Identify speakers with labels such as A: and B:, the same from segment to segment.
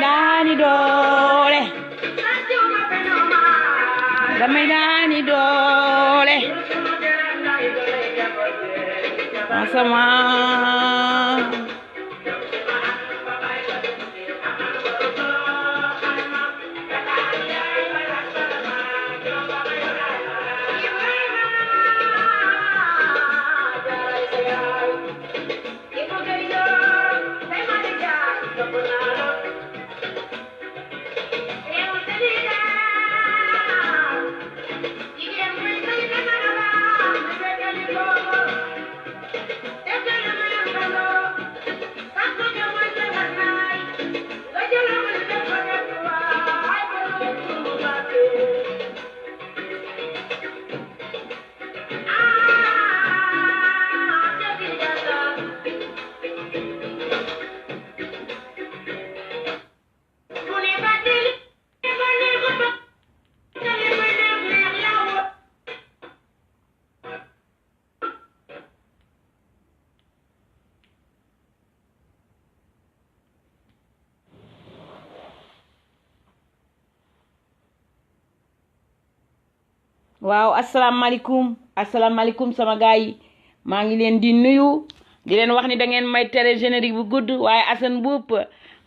A: Dani doole damay daani doole sama waaw asalaamaaleykum sama gars yi maa ngi leen di nuyu di leen wax ni da ngeen may tere générique bu gudd waaye Assane Mboup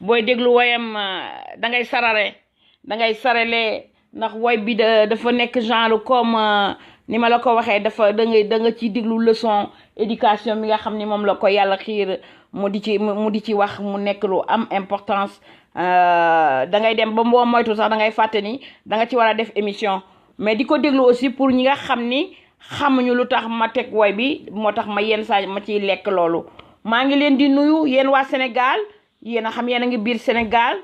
A: booy déglu woyam da ngay sarale ndax woy bi dafa nekk genre comme ni ma la ko waxee dafa da nga ci déglu leçon éducation mi nga xam ni moom la ko yàlla xiir mu di ci wax mu nekk lu am importance da ngay dem ba mboo moytu sax da ngay fàtte ni da nga ci war a def émission mais di ko déglu aussi pour ñi nga xam ni xamuñu lu tax ma teg woy bi moo tax ma yenn saa ma ciy lekk loolu maa ngi leen di nuyu yéen waa Sénégal yéen a xam yéen a ngi biir Sénégal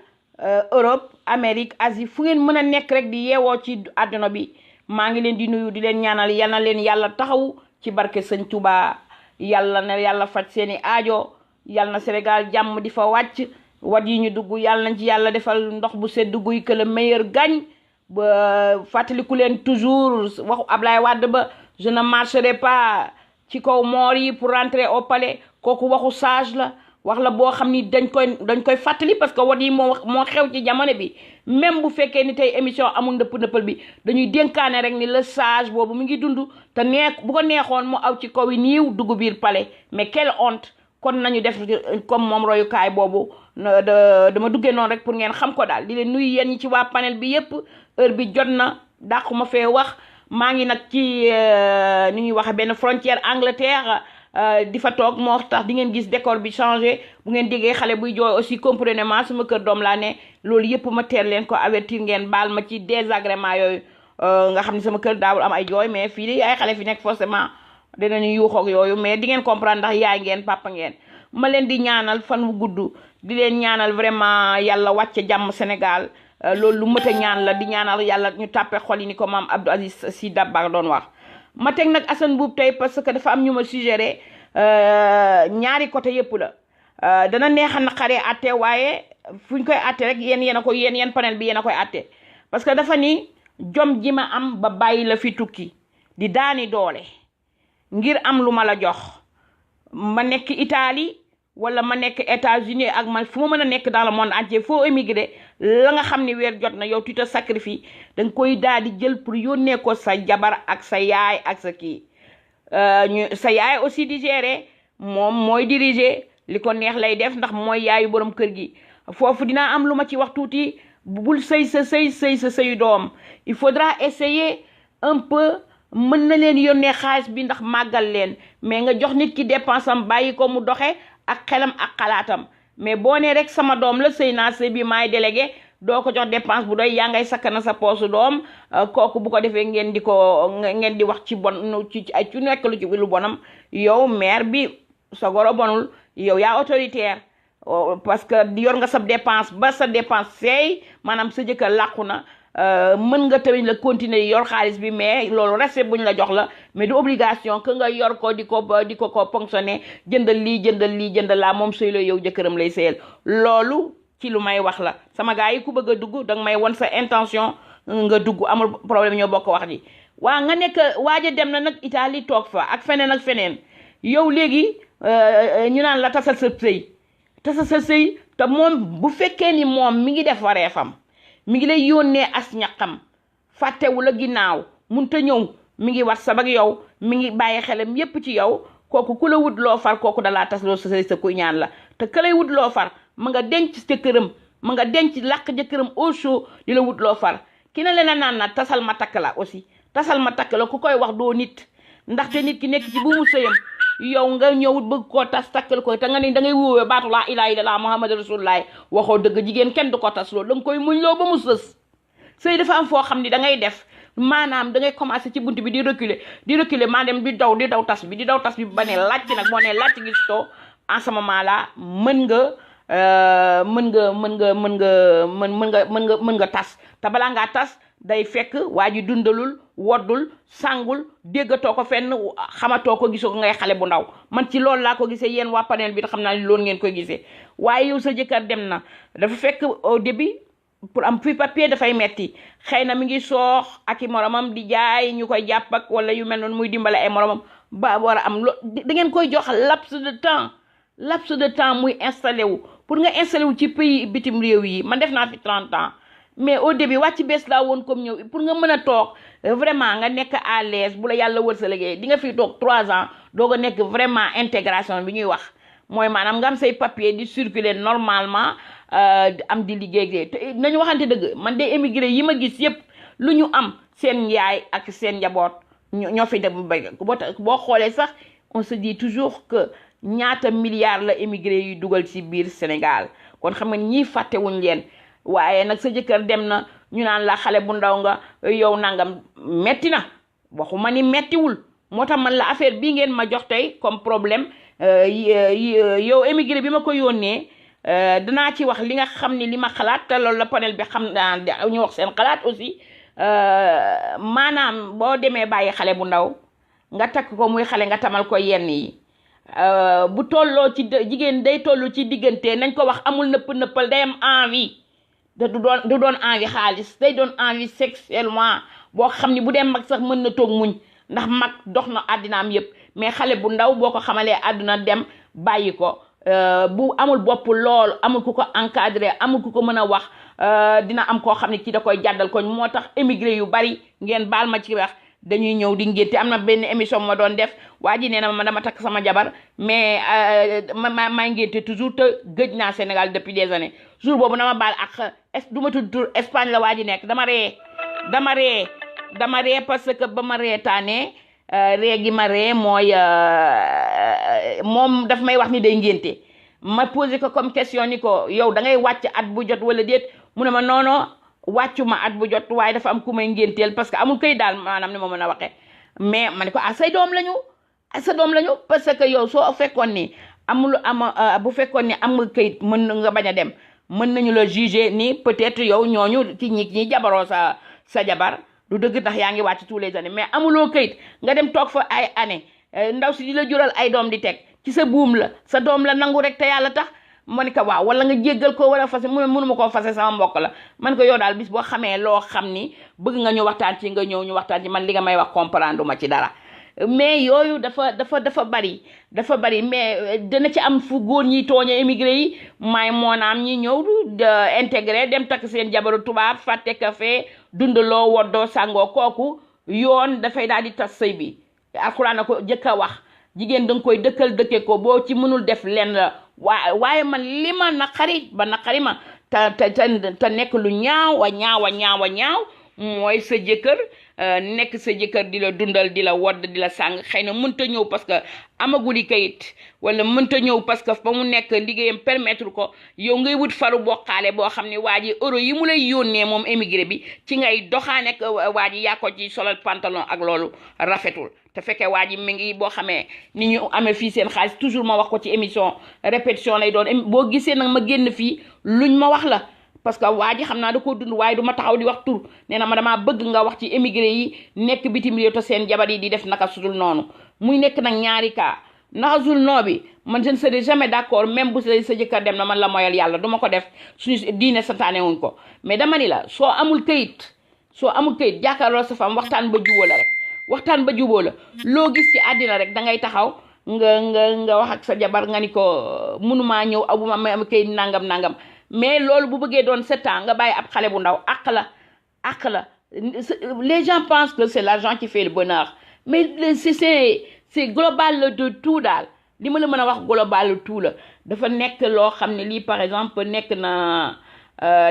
A: Europe Amérique Asie fu ngeen mën a nekk rek di yeewoo ci àdduna bi maa ngi leen di nuyu di leen ñaanal yal na leen yàlla taxaw ci barke Sëñ Touba yàlla na yàlla faj seeni aajo yal na Sénégal jàmm di fa wàcc wat yi ñu dugg yàlla nañ ci yàlla defal ndox bu sedd guy que le meilleur gagne ba fàttaliku leen toujours waxu Ablaye Wade ba je ne marcherai pas ci kaw moor yi pour rentrer au palais kooku waxu sage la wax la boo xam ni dañ koy fàttali parce que wat yi moo xew ci jamono bi même bu fekkee ni tey émission amul ndëppal bi dañuy dénkaane rek ni le sage boobu mu ngi dund te bu ko neexoon mu aw ci kaw yi niiw dugg biir palais mais quelle honte kon nañu def comme moom royukaay boobu dama duggee noonu rek pour ngeen xam ko daal di leen nuyu yéen ñi ci waa panel bi yépp heure bi jot na dàquma fee wax maa ngi nag ci ni ñuy waxe benn frontière Angleterre di fa toog moo tax di ngeen gis décor bi changé bu ngeen déggee xale buy jooy aussi comprenez-moi sama kër doom laa ne loolu yépp ma teel leen ko avertir ngeen baal ma ci désagrément yooyu nga xam ne sama kër daawul am ay jooy mais fii de ay xale fi nekk forcément dinañu yuuxoog yooyu mais di ngeen comprendre ndax yaay ngeen papa ngeen ma leen di ñaanal fan wu gudd di leen ñaanal vraiment yàlla wàcce jàmm Sénégal loolu lu mët a ñaan la di ñaanal yàlla ñu tàppe xol yi ni ko maam Abdou Aziz Sy Dabakh doon wax ma teg nag Assane Mboup tey parce que dafa am ñu ma suggéré ñaari côté yëpp la dana neex a naqaree atte waaye fu ñu koy atte rek yéen a ko yéen panel bi yéen a koy atte parce que dafa ni jom ji ma am ba bàyyi la fi tukki di daani doole ngir am lu ma la jox ma nekk Italie wala ma nekk États-Unis ak man fu ma mën a nekk dans le monde entier foo émigré la nga xam ni weer jot na yow tu te sacrifies da nga koy daal di jël pour yónnee ko sa jabar ak sa yaay ak sa kii sa yaay aussi di gérer moom mooy diriger li ko neex lay def ndax mooy yaayu borom kër gi foofu dinaa am lu ma ci wax tuuti bul sëy sa sëyu doom il faudra essayer un peu mën na leen yónnee xaalis bi ndax màggal leen mais nga jox nit ki dépense am bàyyi ko mu doxe ak xelam ak xalaatam mais boo nee rek sama doom la sëy naa sëy bi maay délégué doo ko jox dépense bu doy yaa ngay sakkana sa poosu doom kooku bu ko defee ngeen di wax ci bon ci ay ci nekk lu ci lu bonam yow mère bi sa goro bonul yow yaa autoritaire parce que yor nga sa dépense ba sa dépense seey maanaam sa jëkkër làqu na mën nga tamit la continuer yor xaalis bi mais loolu respect buñ la jox la mais du obligation que nga yor ko di ko ponctionner jëndal lii laa moom sëy la yow jëkkëram lay sëyal loolu ci lu may wax la sama gars yi ku bëgg a dugg danga may won sa intention nga dugg amul problème ñoo bokk wax ji waa nga nekk waaja dem na nag Italie toog fa ak feneen yow léegi ñu naan la tasal sa sëy te moom bu fekkee ni moom mi ngi def wareefam mi ngi lay yónnee as ñaqam fàttewu la ginnaaw munta ñëw mi ngi WhatsApp ak yow mi ngi bàyyi xelam yépp ci yow kooku ku la wut loo far kooku dalaa tas loo sa kuy ñaan la te ka lay wut loo far ma nga denc ca këram ma nga denc làq ja këram au chaud di la wut loo far ki na leen a naan na tasal ma takk la aussi tasal ma takk la ku koy wax doo nit ndaxte nit ki nekk ci bu mu sëyam yow nga ñëw bëgg koo tas takkal ko te nga ni da ngay wóowee baatu laa ilaaha illallaah muhammadu rasulullah waxoo dëgg jigéen kenn du ko tas loolu da nga koy muñ loo ba mu sës sëy dafa am foo xam ni da ngay def maanaam da ngay commencé ci bunt bi di reculer maanaam di daw tas bi ba ne laaj nag moo ne laaj gis too en ce moment là mën nga tas te balaa ngaa tas day fekk waa ji dundalul woddul sàngul déggatoo ko fenn xamatoo ko gisoo ko ngay xale bu ndaw man ci loolu laa ko gisee yéen waa panel bi te xam naa ni loolu ngeen koy gisee waaye yow sa jëkkër dem na dafa fekk au début pour am fi papier dafay metti xëy na mi ngi soox ak i moromam di jaay ñu koy jàpp ak wala yu mel noonu muy dimbale ay moromam ba war a am da ngeen koy jox laps de temps muy installé wu pour nga installé wu ci pays bitim réew yi man def naa fi 30 ans mais au début wàcc bees laa woon comme ñëw pour nga mën a toog vraiment nga nekk à l'aise bu la yàlla wërsëgee di nga fi toog 3 ans doog a nekk vraiment intégration bi ñuy wax mooy maanaam nga am say papier di circuler normalement am di liggéey te nañu waxante dëgg man de émigré yi ma gis yépp lu ñu am seen yaay ak seen njaboot ñoo fi dem bay boo xoolee sax on se dit toujours que ñaata milliards la émigré yu dugal ci biir Sénégal kon xam nga ñii fàttewuñ leen waaye nag sa jëkkër dem na ñu naan la xale bu ndaw nga yow nangam metti na waxuma ni mettiwul moo tax man la affaire bii ngeen ma jox tey comme problème yow émigré bi ma ko yónnee danaa ci wax li nga xam ni li ma xalaat te loolu la panel bi xam naa ñu wax seen xalaat aussi maanaam boo demee bàyyi xale bu ndaw nga takk ko muy xale nga tamal ko yenn yi bu tolloo ci jigéen day tollu ci diggante nañ ko wax amul nëppal day am envie du doon envie xaalis day doon envie sexuellement boo xam ni bu dee mag sax mën na toog muñ ndax mag dox na àddinaam yépp mais xale bu ndaw boo ko xamalee àdduna dem bàyyi ko bu amul bopp lool amul ku ko encadré amul ku ko mën a wax dina am koo xam ne ci da koy jàddal koñ moo tax émigré yu bari ngeen baal ma ci wax dañuy ñëw di ngénte am na benn émission ma doon def waa ji nee na ma dama takk sama jabar mais may ngénte toujours te gëj naa Sénégal depuis des années jour boobu na ma baal ak du ma tudd tur Espagne la waa ji nekk dama ree parce que ba ma reetaanee ree gi ma ree mooy moom daf may wax ni day ngénte ma posé ko comme question ni ko yow da ngay wàcc at bu jot wala déet mu ne ma non wàccu ma at bu jot waaye dafa am ku may ngénteel parce que amul këy daal maanaam ni ma mën a waxee mais ma ne ko sa doom lañu parce que yow soo fekkoon ni bu fekkoon ni am nga këyit mën nga bañ a dem mën nañu la juger ni peut-être yow ñooñu ci ñi jabaroo sa jabar du dëgg tax yaa ngi wàcc tous les années mais amuloo këyit nga dem toog fa ay année ndaw si di la jural ay doom di teg ci sa buum la sa doom la nangu rek te yàlla tax ma ne ko waaw wala nga jéggal ko wala fase mënuma koo fase sama mbokk la man ko yow daal bis boo xamee loo xam ni bëgg nga ñu waxtaan ci nga ñëw ñu waxtaan ci man li nga may wax comprendre ma ci dara mais yooyu dafa bari mais dana ci am fu góor ñi tooñe émigré yi may moonaam ñi ñëw intégré dem takk seen jabaru tubaab fàtte café dundaloo woddoo sàngoo kooku yoon dafay daal di tas sëy bi alxuraan na ko jëkk a wax jigéen danga koy dëkke ko boo ci mënul def lenn la waaye man li ma naqari ma te nekk lu ñaaw mooy sa jëkkër nekk sa jëkkër di la dundal di la wodd di la sàng xëy na mënta ñëw parce que amaguli kayit wala mënta ñëw parce que fa mu nekk liggéeyam permettre ko yow ngay wut faru bokkaale boo xam ne waa ji euro yi mu lay yónnee moom émigré bi ci ngay doxaane waa ji yaa ko ci solal pantalon ak loolu rafetul te fekkee waa ji mi ngi boo xamee ni ñu amee fii seen xaalis toujours ma wax ko ci émission répétition lay doon boo gisee nag ma génn fii luñ ma wax la parce que waa ji xam naa da koo dund waaye du ma taxaw di wax tur nee na ma damaa bëgg nga wax ci émigré yi nekk bitim réew te seen jabar yi di def naka sudul noonu muy nekk nag ñaari cas naka sudul noo bi man je ne serai jamais d'accord même bu sa jëkkër dem na man la moyal yàlla du ma ko def suñu diine santaane wuñ ko mais dama ni la soo amul këyit jàkkaarloo sa fam waxtaan ba juboo la loo gis ci àddina rek da ngay taxaw nga wax ak sa jabar nga ni ko mënumaa ñëw abu ma am këyit nangam mais loolu bu bëggee doon 7 ans nga bàyyi ab xale bu ndaw àq la les gens pensent que c'est l'argent qui fait le bonheur mais c'est global de tout daal li ma la mën a wax global tout la dafa nekk loo xam ne lii par exemple nekk na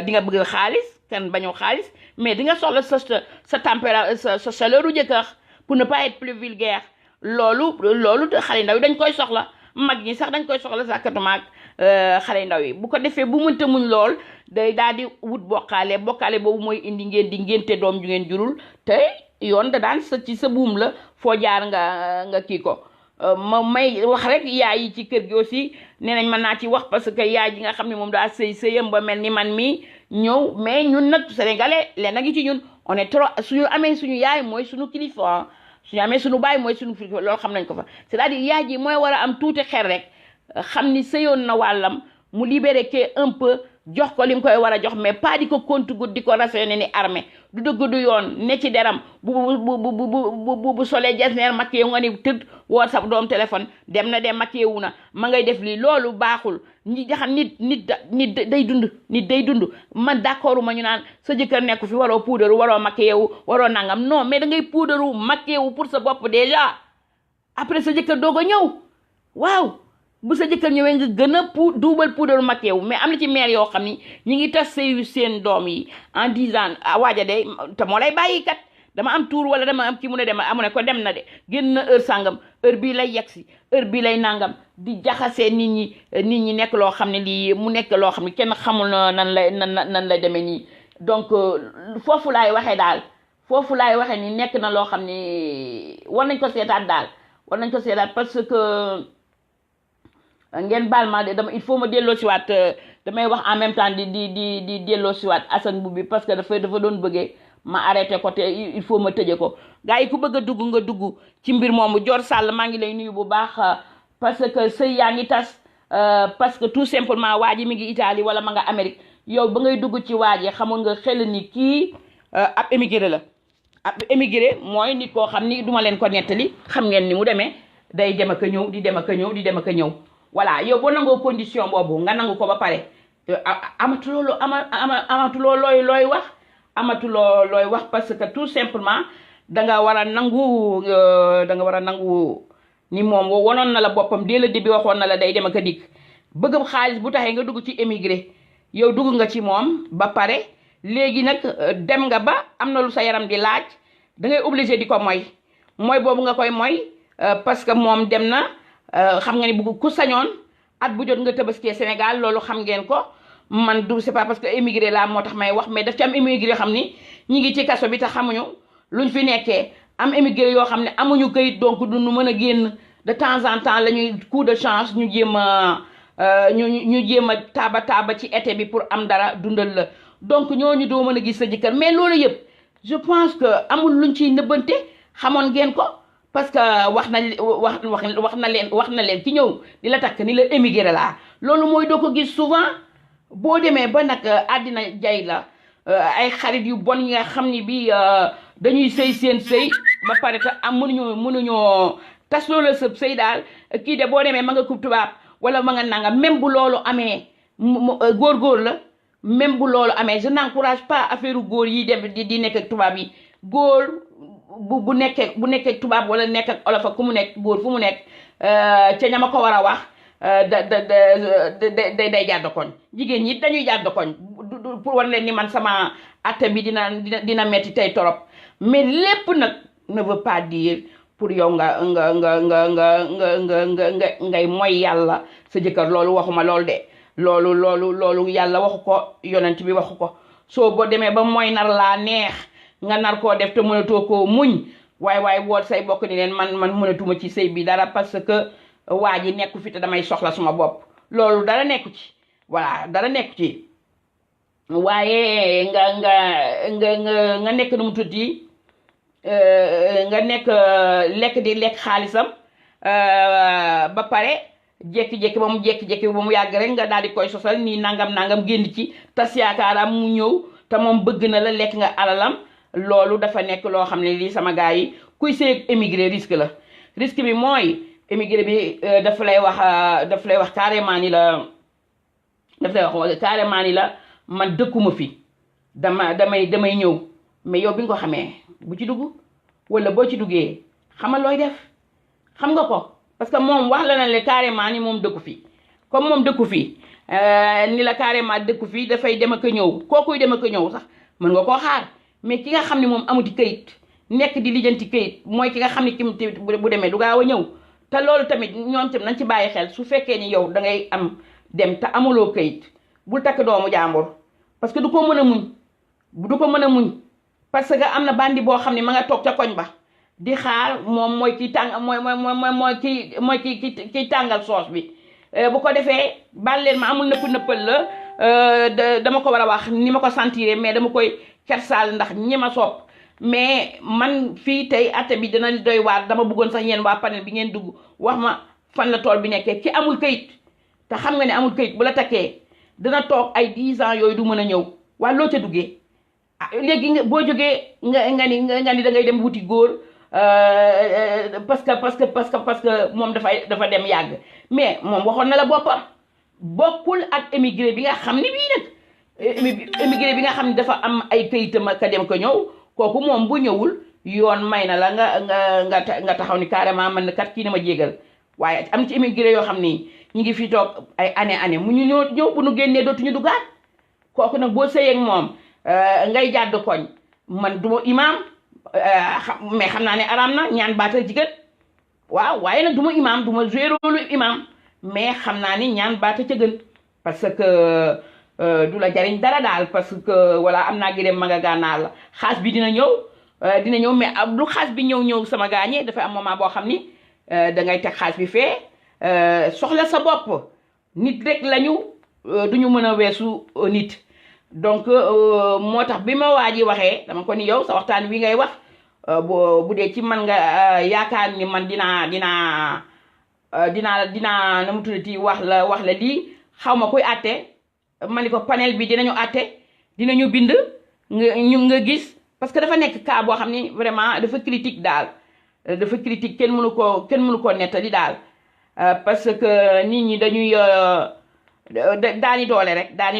A: di nga bëgg xaalis kenn bañoo xaalis mais di nga soxla sa température sa chaleur u jëkkër pour ne pas être plus vulgaire loolu xale ndaw yi dañ koy soxla mag ñi sax dañ koy soxla sàkkatumaak xale ndaw yi bu ko defee bu mënta muñ lool day daal di wut bokkaale boobu mooy indi ngeen di ngénte doom ju ngeen jurul te yoon da daan ci sa buum la foo jaar nga kii ko ma may wax rek yaay yi ci kër gi aussi nee nañ mën naa ci wax parce que yaay ji nga xam ne moom daa sëyam ba mel ni man mi ñëw mais ñun nag sénégalais leen a ngi ci ñun on est trop suñu amee suñu yaay mooy suñu kilifa suñu amee suñu baay mooy suñu kilifa loolu xam nañ ko fa c'est-à-dire yaay ji mooy war a am tuuti xel rek xam ni sëyoon na wàllam mu libéré ke un peu jox ko li mu koy war a jox mais pas di ko compte-gouttes di ko rationné ni armée du dëgg du yoon ne ci deram bu solee jesneer maquillé nga ni tëdd woo sa doom téléphone dem na dem maquillé wu na ma ngay def lii loolu baaxul ñi jaxam nit day dund man d'accord ma ñu naan sa jëkkër nekku fi waroo puudaru waroo maquillé wu waroo nangam non mais da ngay puudaru maquillé wu pour sa bopp déjà après sa jëkkër doog a ñëw waaw bu sa jëkkër ñëwee nga gën a duubal puudaru maquillé wu mais am na ci mère yoo xam ni ñi ngi tas sëyu seen doom yi en disant waaja de te moo lay bàyyi kat dama am tuur wala dama am kii mu ne dem amu ne ko dem na de génn na heure sàngam heure bii lay yegsi heure bii lay nangam di jaxasee nit ñi nekk loo xam ne lii mu nekk loo xam ne kenn xamul nan lay demee nii donc foofu laay waxee ni nekk na loo xam ne war nañ ko seetaat parce que ngeen baal ma dama il faut ma delloo si waat damay wax en même temps di delloo si waat Assane Mboup bi parce que dafa doon bëggee ma arrêté ko te il faut ma tëje ko gars yi ku bëgg a dugg nga dugg ci mbir moomu Dior Sall maa ngi lay nuyu bu baax parce que sëy yaa ngi tas parce que tout simplement waa ji mi ngi Italie wala ma nga Amérique yow ba ngay dugg ci waa ji xamoon nga xel ni kii ab émigré la ab émigré mooy nit koo xam ni duma leen ko nettali xam ngeen ni mu demee day dem ak a ñëw di dem ak a ñëw voilà yow boo nangoo condition boobu nga nangu ko ba pare amatuloo looy wax parce que tout simplement da nga war a nangu da nga war a nangu ni moom wonoon na la boppam dès le début waxoon na la day dem ak a dikk bëgg xaalis bu taxee nga dugg ci émigré yow dugg nga ci moom ba pare léegi nag dem nga ba am na lu sa yaram di laaj da ngay obligé di ko mooy boobu nga koy mooy parce que moom dem na xam nga ni bu ku sañoon at bu jot nga tëbaskee Sénégal loolu xam ngeen ko man du c'est pas parce que émigré laa moo tax may wax mais daf ci am émigré yoo xam ni ñi ngi ci kaso bi te xamuñu luñ fi nekkee am émigré yoo xam ne amuñu këyit donc du ñu mën a génn de temps en temps la ñuy coup de chance ñu jéem a ñu jéem a taaba ci été bi pour am dara dundal la donc ñooñu doo mën a gis sa jëkkër mais loolu yëpp je pense que amul luñ ciy nëbbante xamoon ngeen ko parce que wax na leen ci ñëw di la takk ni la émigré laa loolu mooy doo ko gis souvent boo demee ba nag àddina jay la ay xarit yu bon yi nga xam ni bi dañuy sëy seen sëy ba pare te am mënuñoo tas loolu sëb sëy daal kii de boo demee ma nga kub tubaab wala ma nga nanga même bu loolu amee góor la même bu loolu amee je n'encourage pas affaire góor yi dem di nekk ak tubaab yi góor bu nekkee tubaab wala nekk ak olof ak ku mu nekk góor fu mu nekk ca ñama ko war a wax day jàdd koñ jigéen ñi dañuy jàdd koñ pour war leen ni man sama atte bi dina metti tey torop mais lépp nag ne veut pas dire pour yow ngay mooy yàlla sa jëkkër loolu waxuma loolu de loolu yàlla waxu ko yonent bi waxu ko soo boo demee ba mooy nar laa neex nga nar koo def te mënatoo koo muñ waaye woot say bokk ni leen man mënatuma ci sëy bi dara parce que waa ji nekku fi te damay soxla suma bopp loolu dara nekku ci voilà dara nekku ci waaye nga nekk nu mu tuddi nga nekk lekk di lekk xaalisam ba pare jékki-jékki ba mu yàgg rek nga daal di koy sosal nii nangam génn ci tas yaakaaram mu ñëw te moom bëgg na la lekk nga alalam loolu dafa nekk loo xam ne lii sama gars yi kuy sëy émigré risque la risque bi mooy émigré bi daf lay wax carrément ni la man dëkkuma fi damay ñëw mais yow bi nga ko xamee bu ci dugg wala boo ci duggee xamal looy def xam nga ko parce que moom wax la na le carrément ni moom dëkku fi comme moom dëkku fi ni la carrément dëkku fi dafay dem ak a ñëw kookuy dem ak a ñëw sax mën nga koo xaar mais ki nga xam ne moom amuti këyit nekk di lijjanti këyit mooy ki nga xam ne kim bu demee du gaaw a ñëw te loolu tamit ñoom tam nañ ci bàyyi xel su fekkee ni yow da ngay am dem te amuloo këyit bul takk doomu jàmbur parce que du ko mën a muñ parce que am na bandi boo xam ne ma nga toog ca koñ ba di xaar moom mooy kiy tàng mooy kiy tàngal soos bi bu ko defee baal leen ma amul nëppal la dama ko war a wax ni ma ko sentiré mais dama koy kersaal ndax ñi ma sopp mais man fii tey atte bi dina doy waar dama bëggoon sax yéen waa panel bi ngeen dugg wax ma fan la tool bi nekkee ki amul këyit te xam nga ne amul këyit bu la takkee dina toog ay 10 ans yooyu du mën a ñëw waa loo ca duggee léegi boo jógee nga ni da ngay dem wuti góor parce que moom dafa dem yàgg mais moom waxoon na la boppam bokkul ak émigré bi nga xam ni bii nag émigré bi nga xam ne dafa am ay këyitam ka dem ko ñëw kooku moom bu ñëwul yoon may na la nga taxaw ni carrément man kat kii na ma jégal waaye am ci émigré yoo xam ni ñu ngi fi toog ay année mu ñu ñëw bu nu génnee dootuñu dugaat kooku nag boo sëyeeg moom ngay jàdd koñ man du ma imaam mais xam naa ne araam na ñaan baatal jigéen waaw waaye nag du ma imaam du ma joué rôle imaam mais xam naa ni ñaan baata ca gën parce que du la jariñ dara daal parce que voilà am naa gërëm ma nga gànnaar la xaas bi dina ñëw mais lu xaas bi ñëw sama gaañee dafa am moment boo xam ni da ngay teg xaas bi fee soxla sa bopp nit rek lañu duñu mën a weesu nit donc moo tax bi ma waa ji waxee dama ko ni yow sa waxtaan wi ngay wax bu dee ci man nga yaakaar ni man dinaa na mu tuddati wax la lii xaw ma koy àtte ma ni ko panel bi dinañu àtte dinañu bind nga gis parce que dafa nekk cas boo xam ni vraiment dafa critique daal dafa critique kenn mënu ko nettali daal parce que nit ñi dañuy daani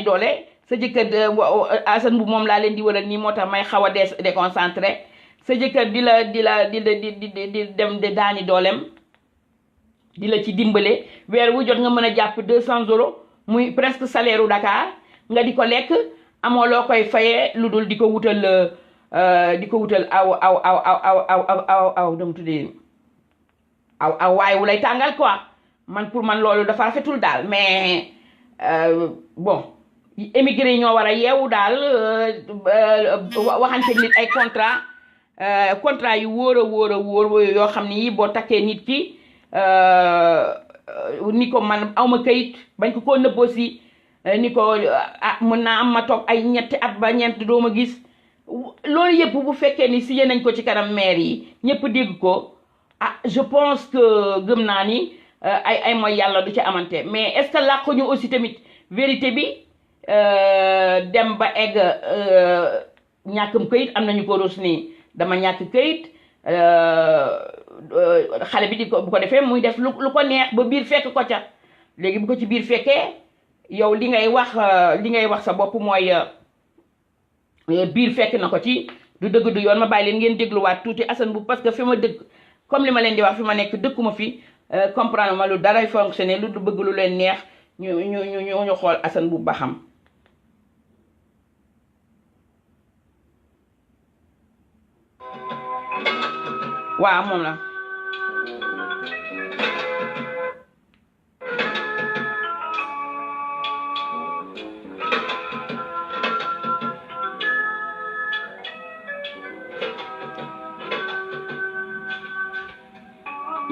A: doole sa jëkkër Assane bu moom laa leen di wëral nii moo tax may xaw a déconcentré sa jëkkër di dem de daani doolem di la ci dimbale weer wu jot nga mën a jàpp 200 € muy presque salaire u Dakar nga di ko lekk amoo loo koy fayee lu dul di ko wutal aw dama tuddee aw waay wu lay tàngal quoi man pour man loolu dafa rafetul daal mais bon émigré yi ñoo war a yeewu daal waxante nit ay contrat yu wóor a wóor yoo xam ni yi boo takkee nit ki ni ko man awma kayit bañ ko nëbboo si ni ko mën naa am ma toog ay ñetti at ba ñeent doo ma gis loolu yëpp bu fekkee ni signé nañ ko ci kanam maire yi ñëpp dégg ko je pense que gëm naa ni ay mooy yàlla du ci amante mais est-ce que làquñu aussi tamit vérité bi dem ba egg ñàkkam kayit am nañu ko rus ni dama ñàkk kayit xale bi bu ko defee muy def lu ko neex ba biir fekk ko ca léegi bu ko ci biir fekkee yow li ngay wax sa bopp mooy biir fekk na ko ci du dëgg du yoon. ma bàyyi leen ngeen dégluwaat tuuti Assane Mboup parce que fi ma dëkk comme li ma leen di wax fi ma nekk dëkkuma fi comprendre ma lu daray fonctionner lu du bëgg lu leen neex ñu xool Assane Mboup ba xam. waaw moom la.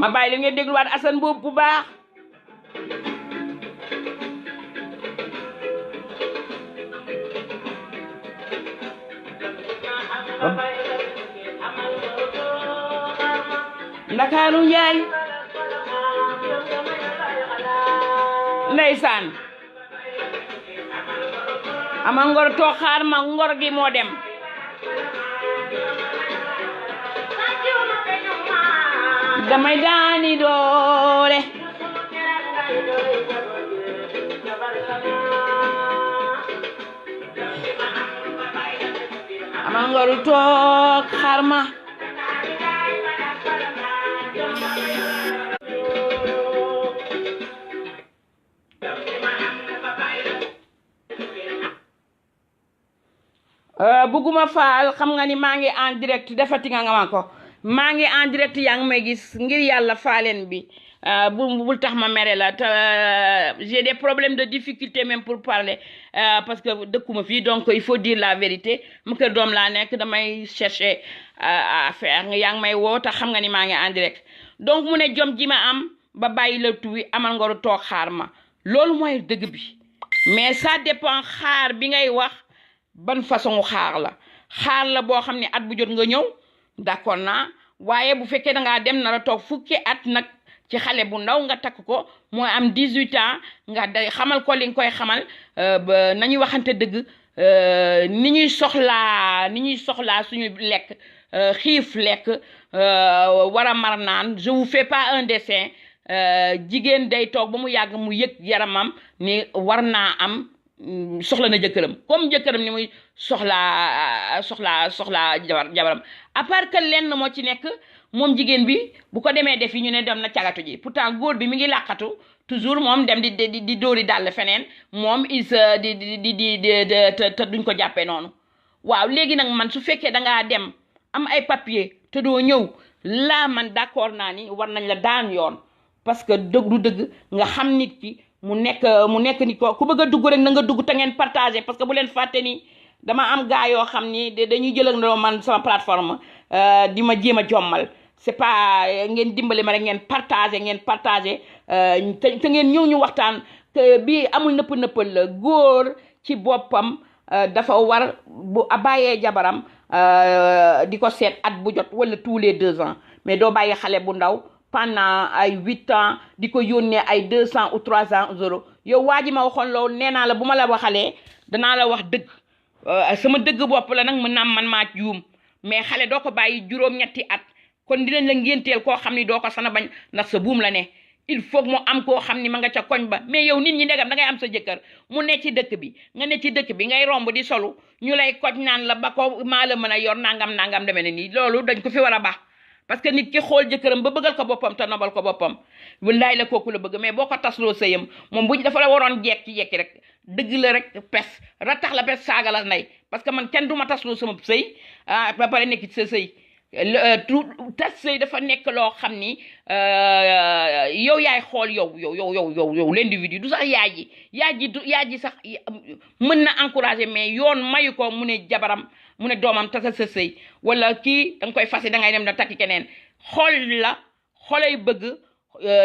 A: ma bàyyi leen ngeen dégluwaat Assane Mboup bu baax. Ndakaaru Njaay ndeysaan ama ngor toog xaar ma ngor gi moo dem damay daani doole ama ngor toog xaar ma bugguma faal xam nga ni maa ngi en direct defati nga ma ko maa ngi en direct yaa ngi may gis ngir yàlla faaleen bi bul tax ma mere la te j'ai des problèmes de difficulté même pour parler parce que dëkkuma fii donc il faut dire la vérité mu kër doom laa nekk damay chercher à faire yaa ngi may woo te xam nga ni maa ngi en direct donc mu ne jom ji ma am ba bàyyi la tuwi amal ngoru toog xaar ma loolu mooy dëgg bi mais ça dépend xaar bi ngay wax ban façon xaar la boo xam ne at bu jot nga ñëw d'accord naa waaye bu fekkee da ngaa dem na la toog fukki at nag ci xale bu ndaw nga takk ko mooy am 18 ans nga day xamal ko li nga koy xamal ba nañuy waxante dëgg ni ñuy soxlaa suñu lekk xiif lekk war a mar naan je vous fais pas un dessin jigéen day toog ba mu yàgg mu yëg yaramam ni war naa am soxla na jëkkëram comme jëkkëram ni muy soxlaa jabaram à part que lenn moo ci nekk moom jigéen bi bu ko demee def yi ñu ne dem na cagatu ji pourtant góor bi mi ngi làqatu toujours moom dem di dóori dàll feneen moom te duñ ko jàppee noonu waaw léegi nag man su fekkee dangaa dem am ay papier te doo ñëw laa man d'accord naa ni war nañ la daan yoon parce que dëgg du dëgg nga xam nit ki mu nekk nit ko ku bëgg a dugg rek na nga dugg te ngeen partager parce que bu leen fàtte ni dama am gaa yoo xam ni dañuy jëlandoo man sama plateforme di ma jéem a jommal c'est pas ngeen dimbali ma rek ngeen partager te ngeen ñëw ñu waxtaan bi amul nëppal la góor ci boppam dafa war bu bàyyee jabaram di ko seet at bu jot wala tous les 2 ans mais doo bàyyi xale bu ndaw pendant ay 8 ans di ko yónnee ay 200 ou 300 euros yow waa ji ma waxoon loolu nee naa la bu ma la waxalee danaa la wax dëgg sama dëgg bopp la nag mën naa man maa juum mais xale doo ko bàyyi juróom-ñetti at kon dinañ la ngénteel koo xam ni doo ko sana bañ ndax sa buum la ne il faut mu am koo xam ni ma nga ca koñ ba mais yow nit ñi ndegam da ngay am sa jëkkër mu ne ci dëkk bi nga ne ci dëkk bi ngay romb di solu ñu lay koj naan la ba ko maa la mën a yor nangam demee ne nii loolu dañ ko fi war a baax parce que nit ki xool jëkkëram ba bëggal ko boppam te nobal ko boppam wallaay la kooku la bëgg mais boo ko tasloo sëyam moom bu dafa la waroon jekki rek dëgg la rek pes ratax la pes saaga la ndey parce que man kenn du ma tasloo sama sëy ba pare nekk ci sa sëy tas sëy dafa nekk loo xam ni yow yaay xool yow l'individu du sax yaay ji sax mën na encourager mais yoon mayu ko mu ne jabaram mu ne doomam tasa sa sëy wala kii danga koy fase dangay dem da takki keneen xolay bëgg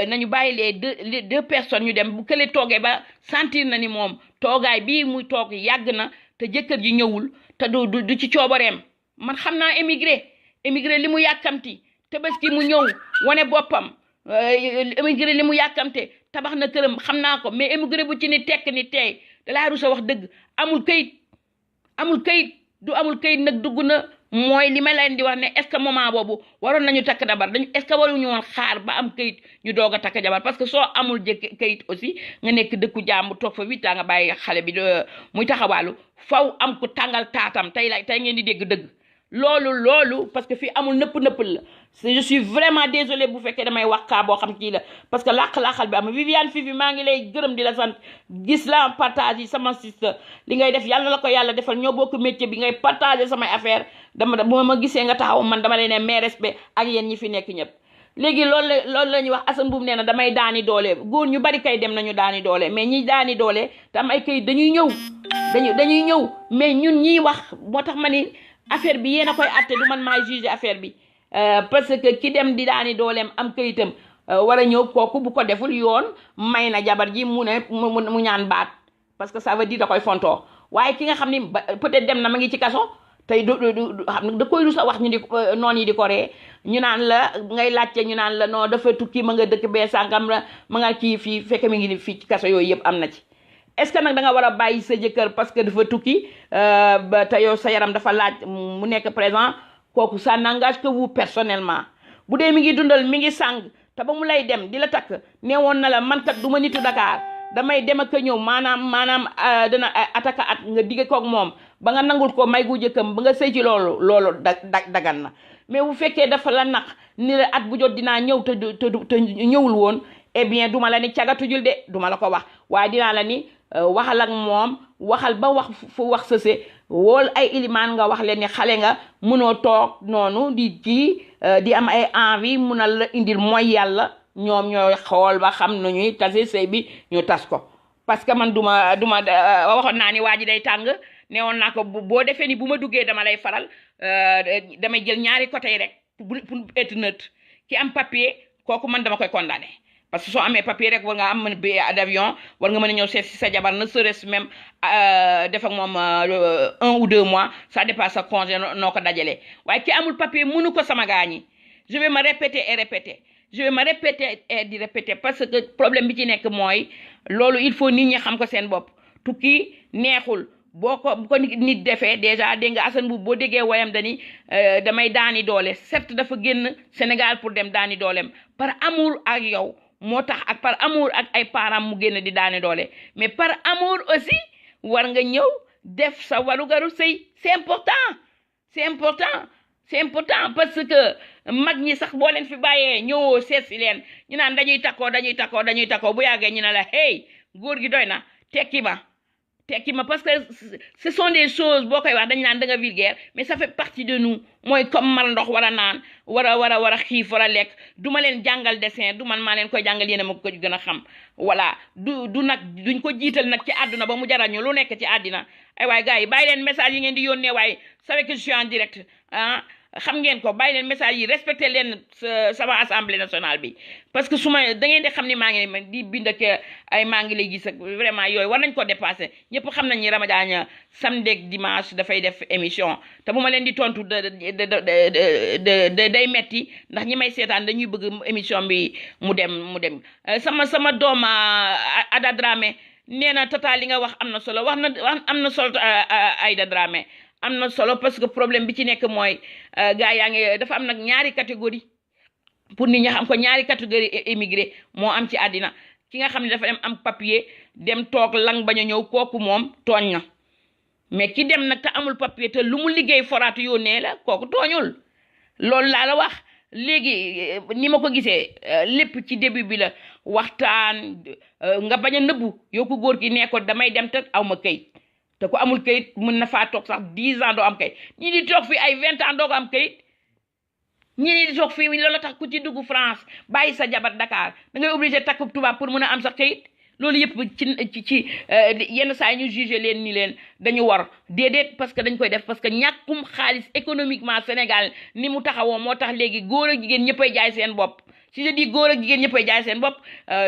A: nañu bàyyi les deux personnes ñu dem bu kële toogee ba sentir na ni moom toogaay bii muy toog yàgg na te jëkkër ji ñëwul te du ci coobareem man xam naa émigré li mu yàkkamti tabaski mu ñëw wane boppam émigré li mu yàkkamte tabax na këram xam naa ko mais émigré bu ci ni tekk ni tey dalaa rusa wax dëgg amul kayit nag dugg na mooy li ma leen di wax ne est-ce que moment boobu waroon nañu takk jabar est-ce que waruñu woon xaar ba am kayit ñu doog a takk jabar parce que soo amul kayit aussi nga nekk dëkku jàmbu toog fa 8 ans nga bàyyi xale bi muy taxawaalu faw am ku tàngal taatam tey ngeen di dégg dëgg loolu parce que fii amul nëppal la je suis vraiment désolée bu fekkee damay wax kaa boo xam kii la parce que làq-làqal bi am Viviane Fifi maa ngi lay gërëm di la sant gis la partage yi sama sister li ngay def yàlla na la ko yàlla defal ñoo bokk métier bi ngay partager samay affaire bu ma gisee nga taxaw man dama lay ne mes respect ak yéen ñi fi nekk ñëpp léegi loolu la ñuy wax Assane Boub nee na damay daani doole góor ñu bari kay dem nañu daani doole mais ñi daani doole te am ay kayit dañuy ñëw mais ñun ñiy wax moo tax ma ni affaire bi yéen a koy atte du man maay juger affaire bi parce que ki dem di daani dooleem am kayitam war a ñëw kooku bu ko deful yoon may na jabar ji mu ñaan baat parce que ça veut dire da koy fontoo waaye ki nga xam ni peut-être dem na ma ngi ci kaso tey du xam da koy rus a wax ñu di noon yi di ko ree ñu naan la ngay laajte ñu naan la non dafa tukki ma nga dëkk bee sàngam la ma nga kii fii fekk mi ngi fii ci kaso yooyu yëpp am na ci est-ce que nag da nga war a bàyyi sa jëkkër parce que dafa tukki ba te yow sa yaram dafa laaj mu nekk présent kooku ça n'engage que vous personnellement bu dee mi ngi dundal mi ngi sàng te ba mu lay dem di la takk nee woon na la man kat du ma nitu Dakar damay dem ak ñëw maanaam dana ataka at nga digge koog moom ba nga nangul ko may gu jëkkam ba nga sëy ci loolu dagan na mais bu fekkee dafa la naq ni la at bu jot dinaa ñëw te ñëwul woon eh bien duma la ni cagatujul de duma la ko wax waaye dinaa la ni waxal ak moom waxal ba wax fu wax sëse wool ay ilimaan nga wax leen ni xale nga mënoo toog noonu di am ay envie mun a la indil mooy yàlla ñoom ñooy xool ba xam nu ñuy tase sëy bi ñu tas ko parce que man duma waxoon naa ni waa ji day tàng ne woon naa ko boo defee ni bu ma duggee dama lay faral damay jël ñaari côté yi rek pour être neutre ki am papier kooku man dama koy condamné parce que soo amee papier rek war nga am billet d'avion war nga mën a ñëw seet si sa jabar ne serait-ce même def ak moom 1 ou 2 mois ça dépasse sa congé noo ko dajalee waaye ki amul papier mënu ko sama gaañi je vais me répéter et di répéter parce que problème bi ci nekk mooy loolu il faut nit ñi xam ko seen bopp tukki neexul bu ko nit defee déjà dégg nga Assane Boub boo déggee woyam dani damay daani doole certes dafa génn Sénégal pour dem daani dooleem par amour ak yow moo tax ak par amour ak ay parents mu génn di daani doole mais par amour aussi war nga ñëw def sa warugaru sëy c'est important parce que mag ñi sax boo leen fi bàyyee ñëwoo seet si leen ñu naan dañuy takkoo bu yàggee ñu ne la hey góor gi doy na tekki ma parce que ce sont des choses boo koy wax dañ naan da nga vulgaire mais ça fait partie de nous mooy comme mar ndox war a naan war a xiif war a lekk du ma leen jàngal dessin du man maa leen koy jàngal yéen a ma ko gën a xam voilà du nag duñ ko jiital nag ci àdduna ba mu jaral ñu lu nekk ci àddina ay waay gars yi bàyyi leen message yi ngeen di yónnee waaye savez que je suis en direct xam ngeen ko bàyyi leen message yi respecté leen sama assemblée nationale bi parce que da ngeen di xam ni maa ngi di bind ak ay maa ngi lay gis ak vraiment yooyu war nañ ko dépassé ñëpp xam nañ ni Ramadan samedi ak dimanche dafay def émission te bu ma leen di tontu day metti ndax ñi may seetaan dañuy bëgg émission bi mu dem sama doom Ada Dramé nee na tata li nga wax am na solo am na solo Aïda Dramé am na solo parce que problème bi ci nekk mooy gars yaa ngi dafa am nag ñaari catégorie pour nit ñi xam ko ñaari catégorie émigré moo am ci àddina ki nga xam ne dafa dem am papier dem toog lang bañ a ñëw kooku moom tooñ na mais ki dem nag te amul papier te lu mu liggéey foraatu yónnee la kooku tooñul loolu laa la wax léegi ni ma ko gisee lépp ci début bi la waxtaan nga bañ a nëbbu yow ko góor ki nee ko damay dem te aw ma kayit te ku amul kayit mën na faa toog sax 10 ans doo am kayit ñi di toog fii ay 20 ans doo ko am kayit ñi di toog fii loolu tax ku ci dugg France bàyyi sa jabar Dakar da ngay obligé takk tubaab pour mën a am sa kayit loolu yëpp ci yenn saa yi ñu jugé leen ni leen dañu war déedéet parce que dañ koy def parce que ñàkkum xaalis économiquement Sénégal ni mu taxawoo moo tax léegi góor ak jigéen ñëppay jaay seen bopp si je dis góor ak jigéen ñëppay jaay seen bopp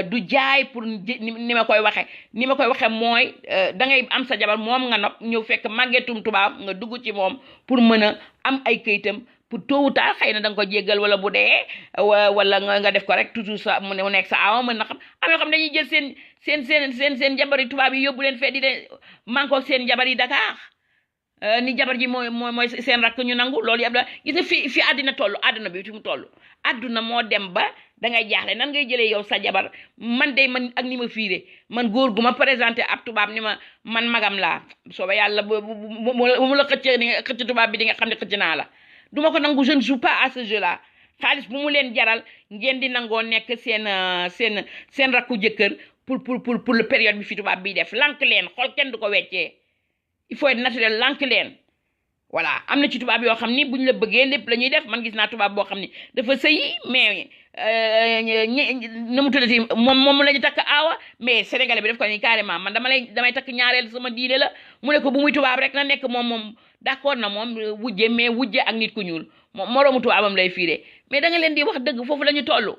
A: du jaay pour ni ma koy waxee mooy da ngay am sa jabar moom nga nopp ñëw fekk màggetum tubaab nga dugg ci moom pour mën a am ay kayitam pour tôt ou tard xëy na da nga ko jéggal wala bu dee wala nga def ko rek toujours sa mu nekk sa awa mën na xam am yoo xam dañuy jël seen jabar yi tubaab yi yóbbu leen fee di leen manko seen jabar yi Dakar ni jabar ji mooy seen rakk ñu nangu loolu yëpp la gis nga fi àddina toll àdduna bi fi mu toll àdduna moo dem ba da ngay jaaxle nan ngay jëlee yow sa jabar man ak ni ma fiire man góor gu ma présenté ab tubaab ni ma man magam laa sooba yàlla bu mu la xëcc tubaab bi di nga xam ne xëcc naa la duma ko nangu je ne joue pas à ce jeu là xaalis bu mu leen jaral ngeen di nangoo nekk seen rakku jëkkër pour le période bi fi tubaab bi def lank leen xool kenn du ko weccee il faut être naturel lank leen voilà am na ci tubaab yoo xam ni buñ la bëggee lépp la ñuy def man gis naa tubaab boo xam ni dafa sëyi mais na mu tuddati moom la ñu takk aawa mais sénégalais bi def ko ni carrément man damay takk ñaareel sama diine la mu ne ko bu muy tubaab rek na nekk moom d'accord na moom wujje mais wujje ak nit ku ñuul moom moroomu tubaabam lay fiire mais da nga leen di wax dëgg foofu la ñu toll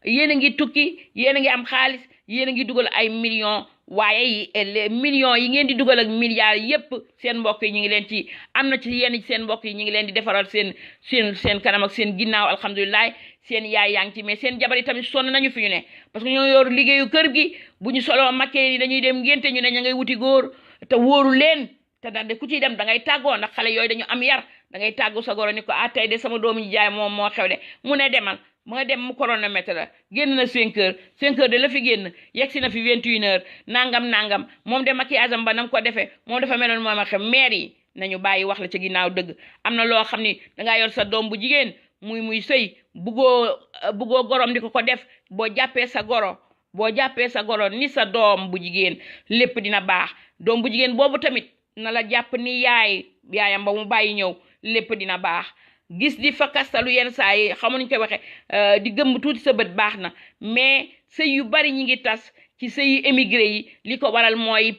A: yéen a ngi tukki yéen a ngi am xaalis yéen a ngi dugal ay millions waaye millions yi ngeen di dugal ak milliards yépp seen mbokk yi ñu ngi leen ci am na ci yenn ci seen mbokk yi ñu ngi leen di defaral seen kanam ak seen ginnaaw alhamdulilah seen yaay yaa ngi ci mais seen jabar yi tamit sonn nañu fi ñu ne parce que ñoo yor liggéeyu kër gi bu ñu soloo makkee yi dañuy dem ngénte ñu ne ña ngay wuti góor te wóoru leen te ndax de ku ciy dem da ngay tàggoo ndax xale yooyu dañu am yar da ngay tàggu sa goro ni ko tey de sama doomu jaay moom moo xew de mu ne demal mu nga dem mu chronomètre la génn na 5 heures de la fi génn yegsi na fi 21 heures nangam moom de maquillage am ba nam ko defee moom dafa meloon moom a xam maire yi nañu bàyyi wax la ca ginnaaw dëgg am na loo xam ni dangaa yor sa doom bu jigéen muy sëy buggoo gorom di ko def boo jàppee sa goro ni sa doom bu jigéen lépp dina baax doom bu jigéen boobu tamit na la jàpp ni yaayam ba mu bàyyi ñëw lépp dina baax gis di fa kastalu yenn saa yi xamuñ koy waxe di gëmm tuuti sa bët baax na mais sëy yu bari ñi ngi tas ci sëy émigré yi li ko waral mooy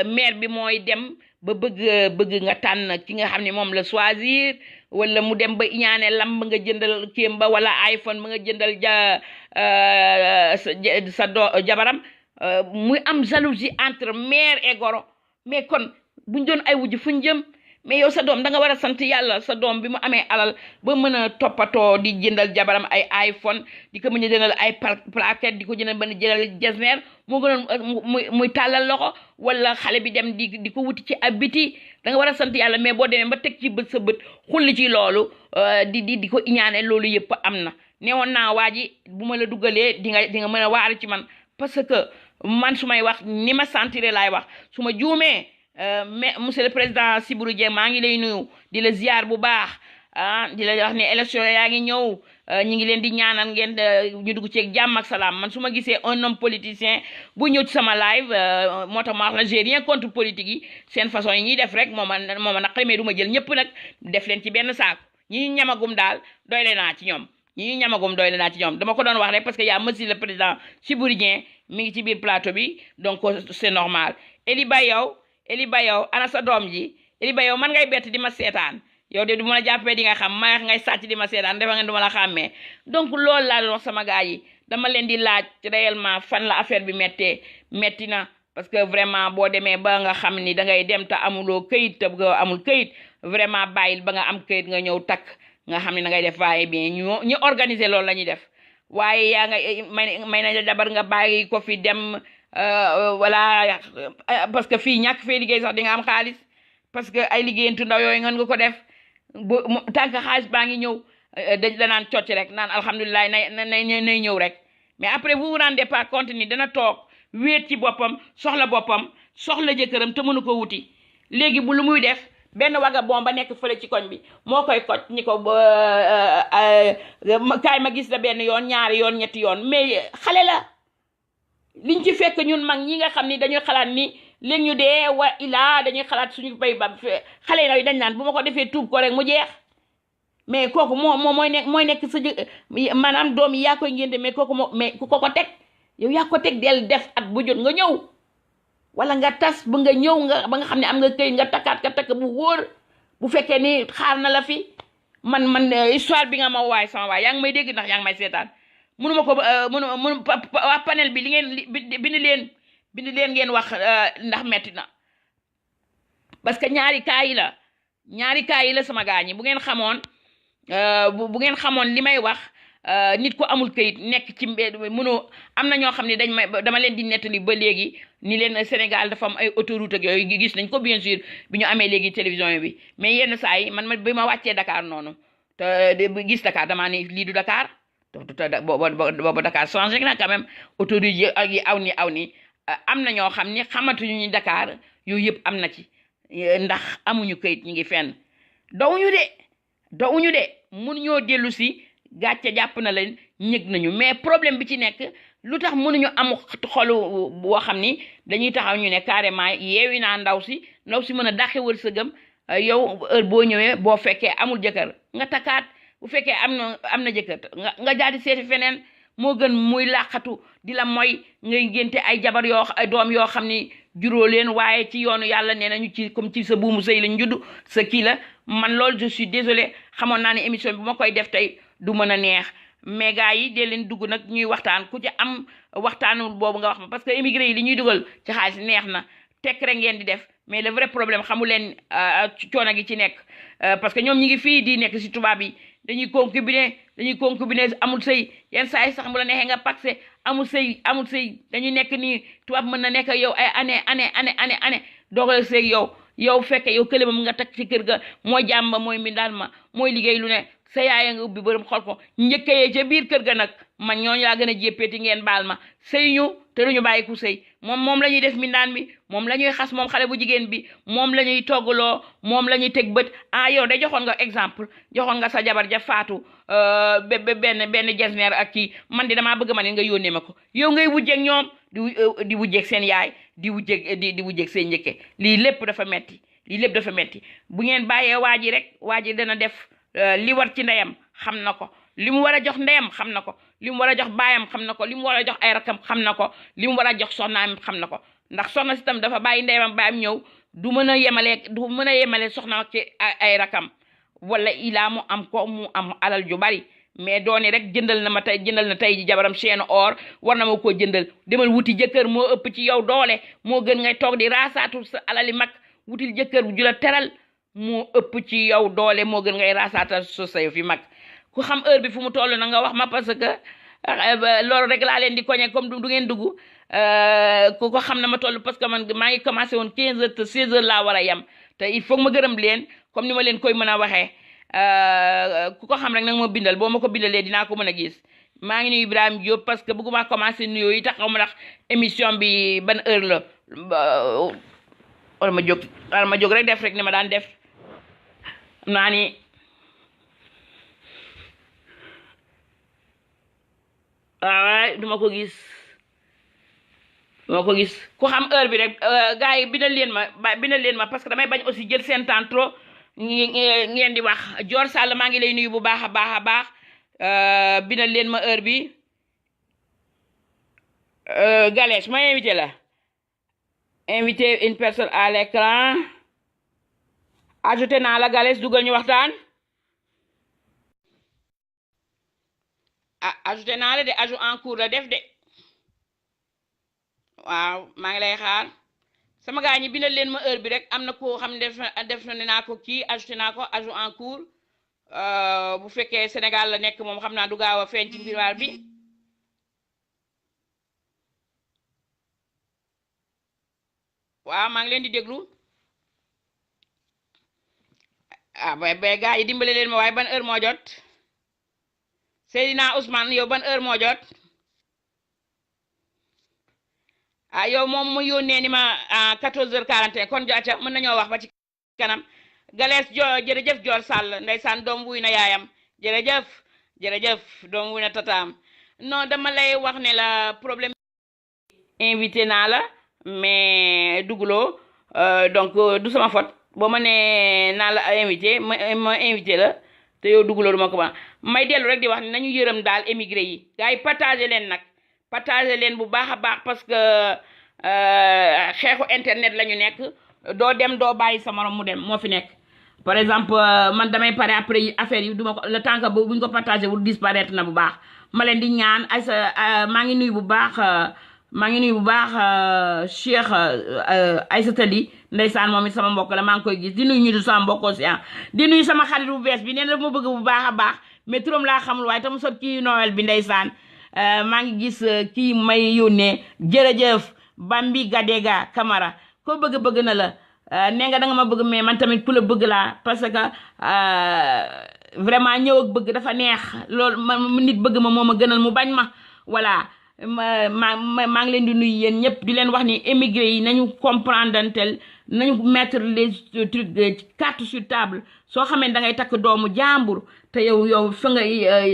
A: mère bi mooy dem ba bëgg nga tànn ki nga xam ne moom la choisir wala mu dem ba iñaane lamb nga jëndal kéem ba wala iPhone ba nga jëndal jabaram muy am jalousie entre mère et goro mais kon buñ doon ay wujj fuñ jëm mais yow sa doom da nga war a sant yàlla sa doom bi mu amee alal ba mën a toppatoo di jëndal jabaram ay iPhone di ko mën a jëndal ay plaquette di ko jëndal ba jëndal jasneer moo gënoon muy tàllal loxo wala xale bi dem di ko wuti ci ab biti da nga war a sant yàlla mais boo demee ba teg ci bët sa bët xulli ci loolu di ko iñaane loolu yëpp am na neewoon naa waa ji bu ma la dugalee di nga mën a waar ci man parce que man su may wax ni ma sentiré laay wax su ma juumee mais monsieur le président Sibourou Dieng maa ngi lay nuyu di la ziar bu baax di la wax ne élection yaa ngi ñëw ñu ngi leen di ñaanal ngeen ñu dugg ci jàmm ak salaam man su ma gisee un homme politicien bu ñëw ci sama live moo tax ma wax la j'ai rien contre politique yi seen façon yi ñuy def rek mooma naqari mais du ma jël ñëpp nag def leen ci benn saako ñi ñamagum daal doy le naa ci ñoom dama ko doon wax rek parce que y'a monsieur le président Sibourou Dieng mi ngi ci biir plateau bi donc c'est normal Eli Ba yow ana sa doom ji Eli Ba yow man ngay bett di ma seetaan yow de du ma la jàppee di nga xam ma ngay sàcc di ma seetaan defa ngeen du ma la xàmmee donc loolu laa doon wax sama gars yi dama leen di laaj réellement fan la affaire bi metti na parce que vraiment boo demee ba nga xam ni da ngay dem te amuloo këyit te amul këyit vraiment bàyyil ba nga am këyit nga ñëw takk nga xam ne da ngay def waaye bien ñu organiser loolu la ñuy def waaye yaa nga may na jabar nga bàyyi ko fi dem voilà parce que fii ñàkk fee liggéey sax di nga am xaalis parce que ay liggéeyantu ndaw yooyu ngeen nga ko def tant que xaalis baa ngi ñëw danaan cocc rek naan alhamdulilah nay ñëw rek. Mais après vous vous rendez pas compte ni dana toog wéet ci boppam soxla jëkkëram te mënu ko wuti léegi bu lu muy def benn waga boom ba nekk fële ci koñ bi moo koy koj ni ko kaay ma gis la benn yoon ñaari yoon ñetti yoon mais xale la liñ ci fekk ñun mag ñi nga xam ni dañuy xalaat ni léegi ñu dee wa ilaa dañuy xalaat suñu bay ba xale yi dañ naan bu ma ko defee tuub ko rek mu jeex. Mais kooku mooy nekk sa maanaam doom yi yaa koy ngénte mais kooku mais ku ko teg yow yaa ko teg del def at bu jot nga ñëw wala nga tas ba nga ñëw ba nga xam ne am nga këy nga takkaat ka takk bu wóor bu fekkee ni xaar na la fi man histoire bi nga ma waay sama waay yaa ngi may dégg ndax yaa ngi may seetaan mënuma ko mënu waa panel bi li ngeen bind leen ngeen wax ndax metti na parce que ñaari kaa yi la sama gaañi bu ngeen xamoon bu ngeen xamoon li may wax nit ko amul kayit nekk ci mënoo am na ñoo xam ne dama leen di nettali ba léegi ni leen Sénégal dafa am ay autoroute ak yooyu gis nañ ko bien sûr bi ñu amee léegi télévision bi mais yenn saa yi man bi ma wàccee Dakar noonu te gis Dakar damaa ne lii du Dakar te boobu Dakar changé na quand même autoroute yi aw ni am na ñoo xam ni xamatuñu ni Dakar yooyu yëpp am na ci ndax amuñu kayit ñu ngi fenn dowuñu de mënuñoo dellu si gàcce jàpp na leen ñëg nañu mais problème bi ci nekk lu tax mënuñu am xolu boo xam ni dañuy taxaw ñu ne carrément yeewi naa ndaw si mën a dàqe wërsëgam yow heure boo ñëwee boo fekkee amul jëkkër nga takkaat bu fekkee am na jëkkër nga jaati seeti feneen moo gën muy làqatu di la mooy ngay génte ay jabar ay doom yoo xam ni juróo leen waaye ci yoonu yàlla nee nañu ci comme ci sa buumu sëy lañ judd sa kii la man loolu je suis désolé xamoon naa ne émission bi bu ma koy def tey du mën a neex mais gars yi dee leen dugg nag ñuy waxtaan ku ci am waxtaanu boobu nga wax ma parce que immigré yi li ñuy dugal ci xaalis neex na tekk rek ngeen di def mais le vrai problème xamu leen coono gi ci nekk parce que ñoom ñi ngi fii di nekk si tubaab yi dañuy concubiner amul sëy yenn saa yi sax mu la neexee nga paxe amul sëy dañuy nekk nii tubaab mën na nekk yow ay année doogale sëy yow fekke yow kële moom nga takk ci kër ga mooy jàmm mooy mbindaan ma mooy liggéey lu ne sa yaaya nga ubbi bërëm xool ko njëkkee ca biir kër ga nag man ñooñu laa gën a jéppeeti ngeen baal ma sëy ñu te duñu bàyyi ku sëy moom la ñuy def mbindaan mi moom la ñuy xas moom xale bu jigéen bi moom la ñuy toggaloo moom la ñuy teg bët yow de joxoon nga exemple joxoon nga sa jabar ja faatu benn jesneer ak kii man di damaa bëgg ma ne nga yónnee ma ko yow ngay wujjeeg ñoom di wujjeeg seen yaay di wujjeeg seen njëkke lii lépp dafa metti bu ngeen bàyyee waa ji dana def li war ci ndeyam xam na ko li mu war a jox ndeyam xam na ko li mu war a jox baayam xam na ko li mu war a jox ay rakam xam na ko li mu war a jox soxnaam xam na ko ndax soxna si tam dafa bàyyi ndeyam baayam ñëw du mën a yemale soxna ci ay rakam wala ilaa mu am ko mu am alal ju bari mais dooni rek jëndal na tey ji jabaram chaîne or war na ma koo jëndal demal wuti jëkkër moo ëpp ci yow doole moo gën ngay toog di raasaatul sa alali mag wutil jëkkër ju la teral moo ëpp ci yow doole moo gën ngay raasaatal sa say fi mag ku xam heure bi fu mu toll na nga wax ma parce que loolu rek laa leen di koñe comme du ngeen dugg ku ko xam na ma toll parce que man maa ngi commencé woon 15 heures te 16 heures laa war a yem te il faut ma gërëm leen comme ni ma leen koy mën a waxee ku ko xam rek nag ma bindal boo ma ko bindalee dinaa ko mën a gis maa ngi nuyu Ibrahima Diop parce que bëgguma commencé nuyoo yi tax xaw ma ndax émission bi ban heure la wala ma jóg rek def rek ni ma daan def xam naa ni waaw duma ko gis ku xam heure bi rek gars yi bindal leen ma parce que damay bañ aussi jël seen temps trop ngeen di wax Dior Sall maa ngi lay nuyu bu baax a baax bindal leen ma heure bi Galès ma invité une personne à l'écran ajouté naa la Galès dugal ñu waxtaan ajouté naa la de ajout en cours la def de waaw maa ngi lay xaar sama gaa ñi bindal leen ma heure bi rek am na koo xam ne def na ne naa ko kii ajouté naa ko ajout en cours bu fekkee Sénégal la nekk moom xam naa du gaaw a feeñ ci mbir bi waaw maa ngi leen di déglu ba gaa yi dimbale leen ma waaye ban heure moo jot Seydina Ousmane yow ban heure moo jot yow moom mu yónnee ni ma 14h41 kon jaaca mën nañoo wax ba ci kanam Galees jërëjëf Joor Sàll ndeysaan doom wuy na yaayam jërëjëf jërëjëf doom wuy na tataam non dama lay wax ne la problème invité naa la mais duguloo donc du sama faute boo ma nee naa la invité ma invité la te yow duguloo duma ko ba may dellu rek di wax ne nañu yërëm daal émigré yi gars yi partagé leen nag partagé leen bu baax a baax parce que xeexu internet la ñu nekk doo dem doo bàyyi sa morom mu dem moo fi nekk par exemple man damay pare après affaire yi duma ko le temps que buñ ko partagé wul disparaître na bu baax ma leen di ñaan ay sa maa ngi nuyu bu baax Cheikh Aïssata Ly ndeysaan moom it sama mbokk la maa ngi koy gis di nuyu ñu du sama mbokk aussi di nuyu sama xarit bu bees bi nee na ma bëgg bu baax a baax mais turam laa xamul waaye tam sot kii Noël bi ndeysaan maa ngi gis kii may yónnee jërëjëf Bambi Gadega Camara ko bëgg na la nee nga da nga ma bëgg mais man tamit ku la bëgg laa parce que vraiment ñëw ak bëgg dafa neex loolu nit bëgg ma moo ma gënal mu bañ ma voilà maa ngi leen di nuyu yéen ñëpp di leen wax ni émigré yi nañu comprendre tel nañu mettre les trucs cartes sur table soo xamee da ngay takk doomu jàmbur te yow fa nga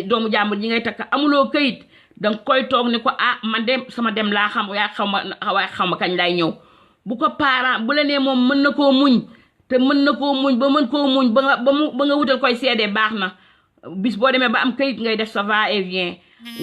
A: doomu jàmbur ji ngay takk amuloo këyit danga koy toog ni ko man dem sama dem laa xam waaye xaw ma kañ lay ñëw bu ko parent bu la nee moom mën na koo muñ te mën na koo muñ ba mën koo muñ ba nga wutal koy seede baax na bis boo demee ba am këyit ngay def ça va et vient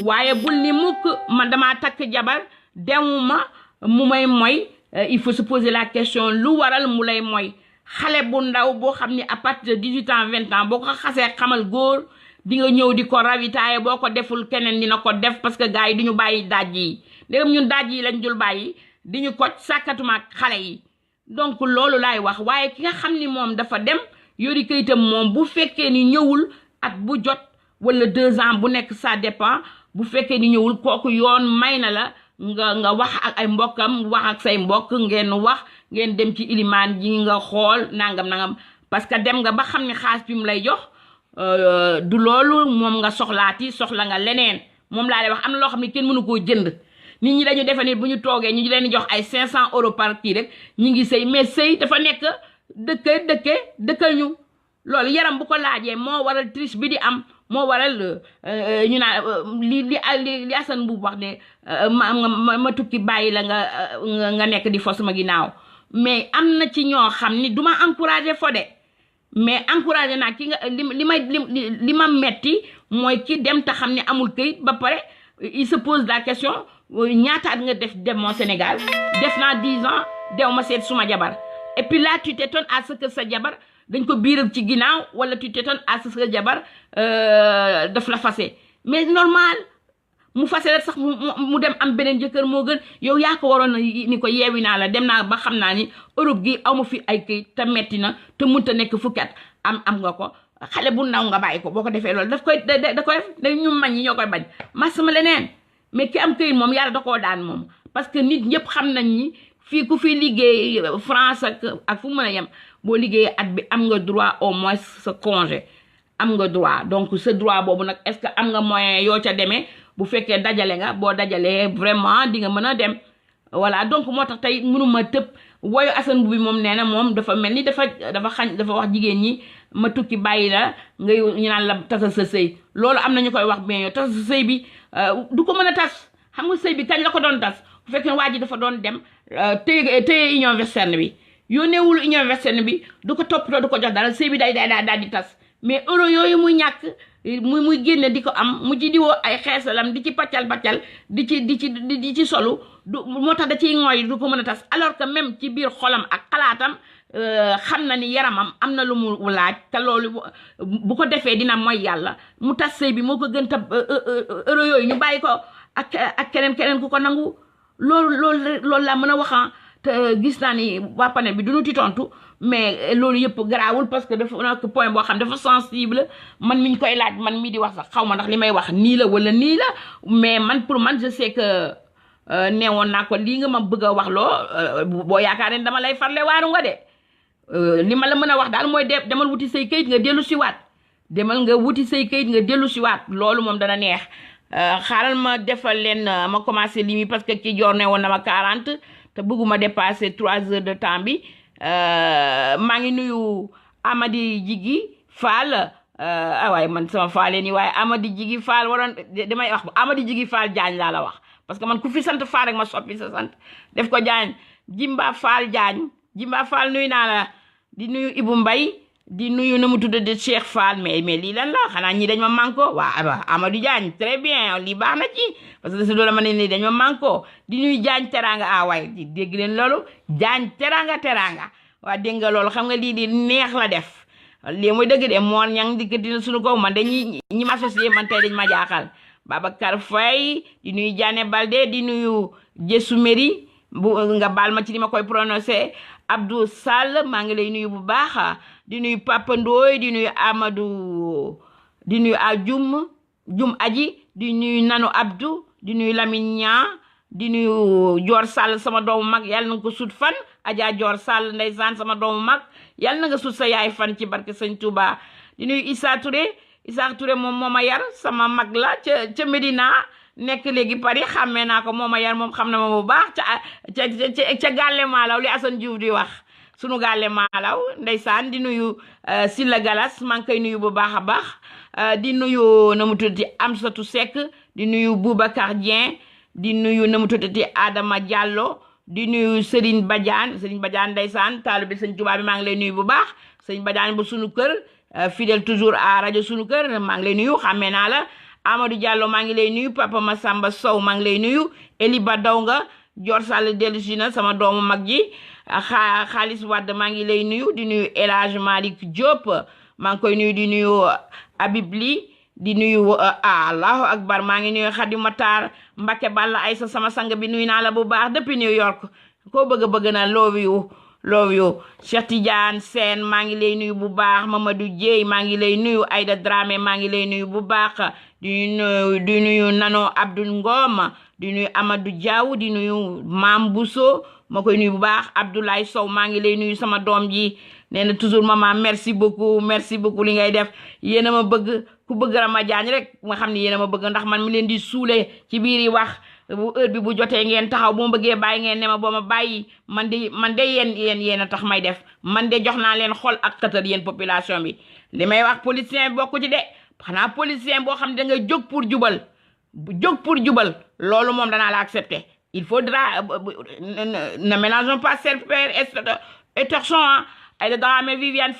A: waaye bul ni mukk man damaa takk jabar demuma mu may moy il faut se poser la question lu waral mu lay moy xale bu ndaw boo xam ni à partir de 18 ans 20 ans boo ko xasee xamal góor di nga ñëw di ko ravitailler boo ko deful keneen dina ko def parce que gars yi du ñu bàyyi daaj yi léegi ñun daaj yi lañ dul bàyyi di ñu ko sàkkatuma xale yi donc loolu laay wax waaye ki nga xam ni moom dafa dem yori kayitam moom bu fekkee ni ñëwul at bu jot wala 2 ans bu nekk ça dépend bu fekkee ni ñëwul kooku yoon may na la nga wax ak ay mbokkam wax ak say mbokk ngeen dem ci ilimaan ji nga xool nangam parce que dem nga ba xam ni xaas bi mu lay jox du loolu moom nga soxla nga leneen moom laa lay wax am na loo xam ne kenn mënu koo jënd nit ñi dañu defe ni bu ñu toogee ñu leen jox ay 500 euros par kii rek ñu ngi sëy mais sëy dafa nekk dëkkal ñu loolu yaram bu ko laajee moo waral triche bi di am moo waral ñu naan li Assane bu wax ne ma tukki bàyyi la nga nekk di fo sama ginnaaw mais am na ci ñoo xam ni duma encouragé fo de mais encouragé naa ki nga li ma metti mooy ki dem ta xam ne amul këyit ba pare il se pose la question ñaataat nga dem moo Sénégal def naa 10 ans dew ma seet suma jabar et puis là tu t'étonnes à ce que sa jabar dañ ko biiral ci ginnaaw wala tu t'étonnes à ce que sa jabar daf la fase mais normal mu fase la sax mu dem am beneen jëkkër moo gën yow yaa ko waroon ni ko yeewi naa la dem naa ba xam naa ni Europe gi amu fi ay këyit te metti na te mënta nekk fukki at am nga ko xale bu ndaw nga bàyyi ko boo ko defee loolu daf koy da koy def ñu mañ ñi ñoo koy bañ masama leneen mais ki am këyit moom yàlla da koo daan moom parce que nit ñëpp xam nañ ni fii ku fi liggéey France ak fu mën a yem boo liggéeyee at bi am nga droit au moins sa congé am nga droit donc sa droit boobu nag est-ce que am nga moyen yoo ca demee bu fekkee dajale nga boo dajalee vraiment di nga mën a dem voilà donc moo tax tey mënuma tëb woyu Assane bi moom nee na moom dafa mel ni dafa wax jigéen ñi ma tukki bàyyi la ngay ñu naan la tasal sa sëy loolu am na ñu koy wax mais yow tasal sa sëy bi du ko mën a tas xam nga sëy bi kañ la ko doon tas bu fekkee waa ji dafa doon dem téye union western bi yónneewul union western bi du ko toppatoo du ko jox dara sëy bi daal di tas mais euro yooyu muy ñàkk muy génne di ko am mu ci diwoo ay xeesalam di ci paccal di ci solu moo tax da ciy ngooy du ko mën a tas alors que même ci biir xolam ak xalaatam xam na ni yaramam am na lu mu laaj te loolu bu ko defee dina mooy yàlla mu tas sëy bi moo ko gën ta euro yooyu ñu bàyyi ko ak keneen ku ko nangu loolu laa mën a waxan te gis naa ni waa panel bi duñu ci tontu mais loolu yëpp garaawul parce que dafa nekk point boo xam dafa sensible man mi ñu koy laaj man mii di wax sax xaw ma ndax li may wax nii la wala nii la mais man pour man je sais que neewoon naa ko lii nga ma bëgg a wax loo boo yaakaar ne dama lay farle waaru nga de li ma la mën a wax daal mooy demal wuti say kayit nga dellu si waat demal nga wuti say kayit nga dellu si waat loolu moom dana neex xaaral ma defal leen ma commencé limi parce que ki joor ne woon na ma 40 te bëgguma dépasser 3 heures de temps bi maa ngi nuyu Amady Jigi Fall waaye man sama faale nii waaye Amady Jigi Fall waroon damay wax Amady Jigi Fall Diagne laa la wax parce que man ku fi sant Fall rek ma soppi sa sant def ko Diagne Jimba Fall Diagne Jimba Fall nuyu naa la di nuyu Ibou Mbaye di nuyu na mu tudd de Cheikh Fall mais lii lan la xanaa ñii dañ ma manko waa Amadou Diagne très bien lii baax na ci parce que si loolu ma ne nii dañ ma manko di nuyu Diagne teranga waaye di dégg leen loolu Diagne teranga waa dégg nga loolu xam nga lii di neex la def lii mooy dëgg de moor ñang di dina suñu kaw man dañuy ñi ma associé man tey dañ ma jaaxal Babacar Faye di nuyu Diané Baldé di nuyu Jessou Méri bu nga baal ma ci li ma koy prononcé Abdou Sall maa ngi lay nuyu bu baax di nuyu Papa Ndoy di nuyu Amadou di nuyu Jum Aji di nuyu Nanu Abdou di nuyu Lamine Niang di nuyu Dior Sall sama doomu mag yàlla na nga ko sut fan Adja Dior Sall ndeysaan sama doomu mag yàlla na nga sut sa yaay fan ci barke Sëñ Touba di nuyu Issa Touré moom moo ma yar sama mag la ca Medina nekk léegi Paris xàmmee naa ko moo ma yar moom xam na ma bu baax ca Gàlle Maalaw li Assane Diouf di wax sunu Gàlle Maalaw ndeysaan di nuyu Silla Galas maa ngi koy nuyu bu baax a baax di nuyu na mu tuddati Amsatou Seck di nuyu Boubacar Dieng di nuyu na mu tuddati Adama Diallo di nuyu Serigne Badiane ndeysaan taalibe Sëñ Tuubaa bi maa ngi lay nuyu bu baax Serigne Badiane bu sunu kër fidèle toujours à rajo sunu kër maa ngi lay nuyu xàmmee naa la Amadou Diallo maa ngi lay nuyu Papa Massamba Sow maa ngi lay nuyu Eli Badonga Dior Sall dellusi na sama doomu mag ji Xaalis Wade maa ngi lay nuyu di nuyu El Hadj Malick Diop maa ngi koy nuyu di nuyu Habib Ly di nuyu Allahu Akbar maa ngi nuyu Khady Matar Mbacke Balla Aïssa sama sang bi nuyu naa la bu baax depuis New York koo bëgg na love you Cheikh Tidiane Sène maa ngi lay nuyu bu baax Mamadou Dieye maa ngi lay nuyu Aïda Dramé maa ngi lay nuyu bu baax di nuyu Nano Abdou Ngom di nuyu Amadou Diaw di nuyu Mam Bousso ma koy nuyu bu baax Abdoulaye Sow maa ngi lay nuyu sama doom ji nee na toujours maman merci beaucoup li ngay def yéen a ma bëgg ku bëgg Rama Diagne rek nga xam ne yéen a ma bëgg ndax man mi leen di suule ci biir yi wax bu heure bi bu jotee ngeen taxaw bu ma bëggee bàyyi ngeen ne ma boo ma bàyyi man de yéen a tax may def man de jox naa leen xol ak xëtër yéen population bi li may wax politicien bi bokku ci de xanaa politicien boo xam ne da nga jóg pour jubal loolu moom danaa la accepter il faudra ne mélangeons pas serpent et torchon Aïda Dramé Viviane